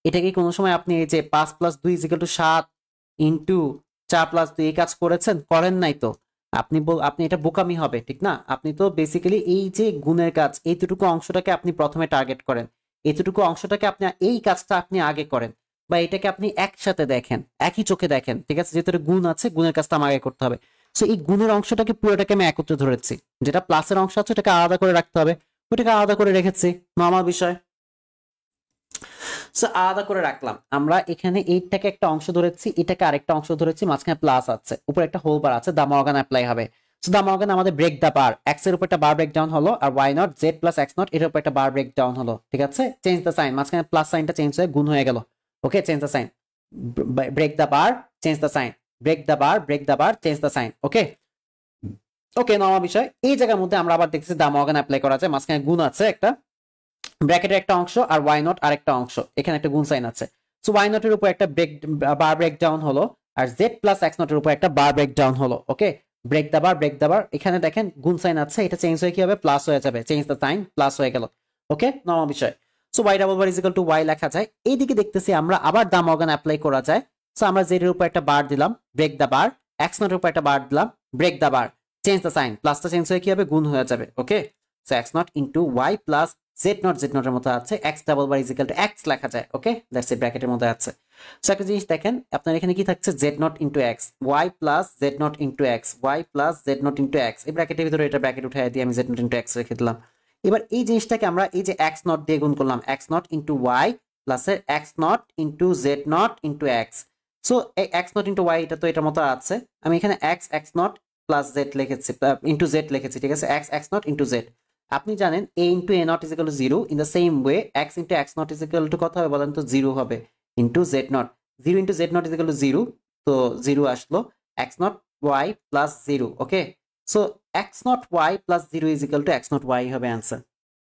এটা কি কোনো সময় আপনি এই যে 5+2 ইজ ইকুয়াল টু 7 ইন্টু 4+2 এই কাজ করেছেন? করেন নাই তো। আপনি এটা বোকামি হবে, ঠিক না? আপনি তো বেসিক্যালি এই যে গুণের কাজ এইটুকু অংশটাকে আপনি প্রথমে টার্গেট করেন, এইটুকু অংশটাকে আপনি এই কাজটা আপনি আগে করেন, বা এটাকে আপনি একসাথে দেখেন, একই চোখে দেখেন, ঠিক আছে? যেহেতু গুণ আছে, গুণের কাজটা আমার আগে করতে হবে। সো এই গুণের অংশটাকে পুরোটাকে আমি একত্রে ধরেছি, যেটা প্লাসের অংশ আছে ওটাকে আলাদা করে রাখতে হবে, ওটাকে আলাদা করে রেখেছি, নরমাল বিষয়। সো আলাদা করে রাখলাম। আমরা এখানে এইটাকে একটা অংশ ধরেছি, এটাকে আরেকটা অংশ ধরেছি, মাঝখানে প্লাস আছে, উপরে একটা হোল বার আছে, দা মর্গান অ্যাপ্লাই হবে। সো দা মর্গান আমাদের ব্রেক দা বার, এক্স এর উপর একটা বার ব্রেক ডাউন হলো, আর Y not Z plus X not এর উপর একটা বার ব্রেক ডাউন হলো, ঠিক আছে? চেঞ্জ দা সাইন, মাঝখানে প্লাস সাইনটা চেঞ্জ হয়ে গুণ হয়ে গেল। Okay, change the sign, break the bar, change the sign, break the bar, change the sign. Okay, okay, normal বিষয়। এই জায়গার মধ্যে আমরা আবার দেখতেছি দা মর্গান অ্যাপ্লাই করা যায়, মাঝখানে গুণ আছে একটা, ব্র্যাকেটের একটা অংশ, আর ওয়াই নট আরেকটা অংশ, এখানে একটা গুণ সাইন আছে। সো ওয়াই নটের উপর একটা বার ব্রেক ডাউন হলো, আর জেড প্লাস এক্স নটের উপর একটা বার ব্রেক ডাউন হলো। ওকে, ব্রেক দা বার, এখানে দেখেন গুণ সাইন আছে, এটা চেঞ্জ হয়ে কি হবে? প্লাস হয়ে যাবে, চেঞ্জ দ্য সাইন, প্লাস হয়ে গেল। ওকে, নরমাল বিষয়। So Y double bar is equal to Y লেখা যায়। এইদিকে দেখতেছি আমরা আবার দা মর্গান অ্যাপ্লাই করা যায়। সো আমরা জেড এর উপর একটা বার দিলাম, ব্রেক দা বার, এক্স নটের উপর একটা বার দিলাম, break the bar, change the sign, প্লাসটা চেঞ্জ হয়ে কি হবে? গুণ হয়ে যাবে। Okay, so X not into Y plus Z নটের মতো আছে, X double bar is equal to X লেখা যায়। ওকে, দ্যাটস ইট, ব্র্যাকেটের মধ্যে আছে। সো একটা জিনিস দেখেন, আপনার এখানে কি থাকছে? Z not into X, Y plus Z not into X, Y plus Z not into X, এই ব্র্যাকেটের ভিতরে এটা ব্র্যাকেট উঠে দিয়ে আমি জেড নট ইন্টু এক্স রেখে দিলাম। এবার এই জিনিসটাকে আমরা এই যে এক্স নট দিয়ে গুণ করলাম, এক্স নট ইন্টু ওয়াই প্লাসের X not into Z not into x. So এই এক্স নট ইন্টু ওয়াই এটা তো এটার মতো আছে, আমি এখানে এক্স নট প্লাস জেড লিখেছি, ইন্টু জেড লিখেছি, ঠিক আছে? X not into Z. আপনি জানেন a into A not is equal to 0, in the same way x into X not is equal to কত হবে বলেন তো? 0 হবে, into Z not, 0 into Z not is equal to 0, তো 0 আসলো, X not Y plus 0। Okay, so X not Y plus 0 is equal to X not Y হবে অ্যান্সার।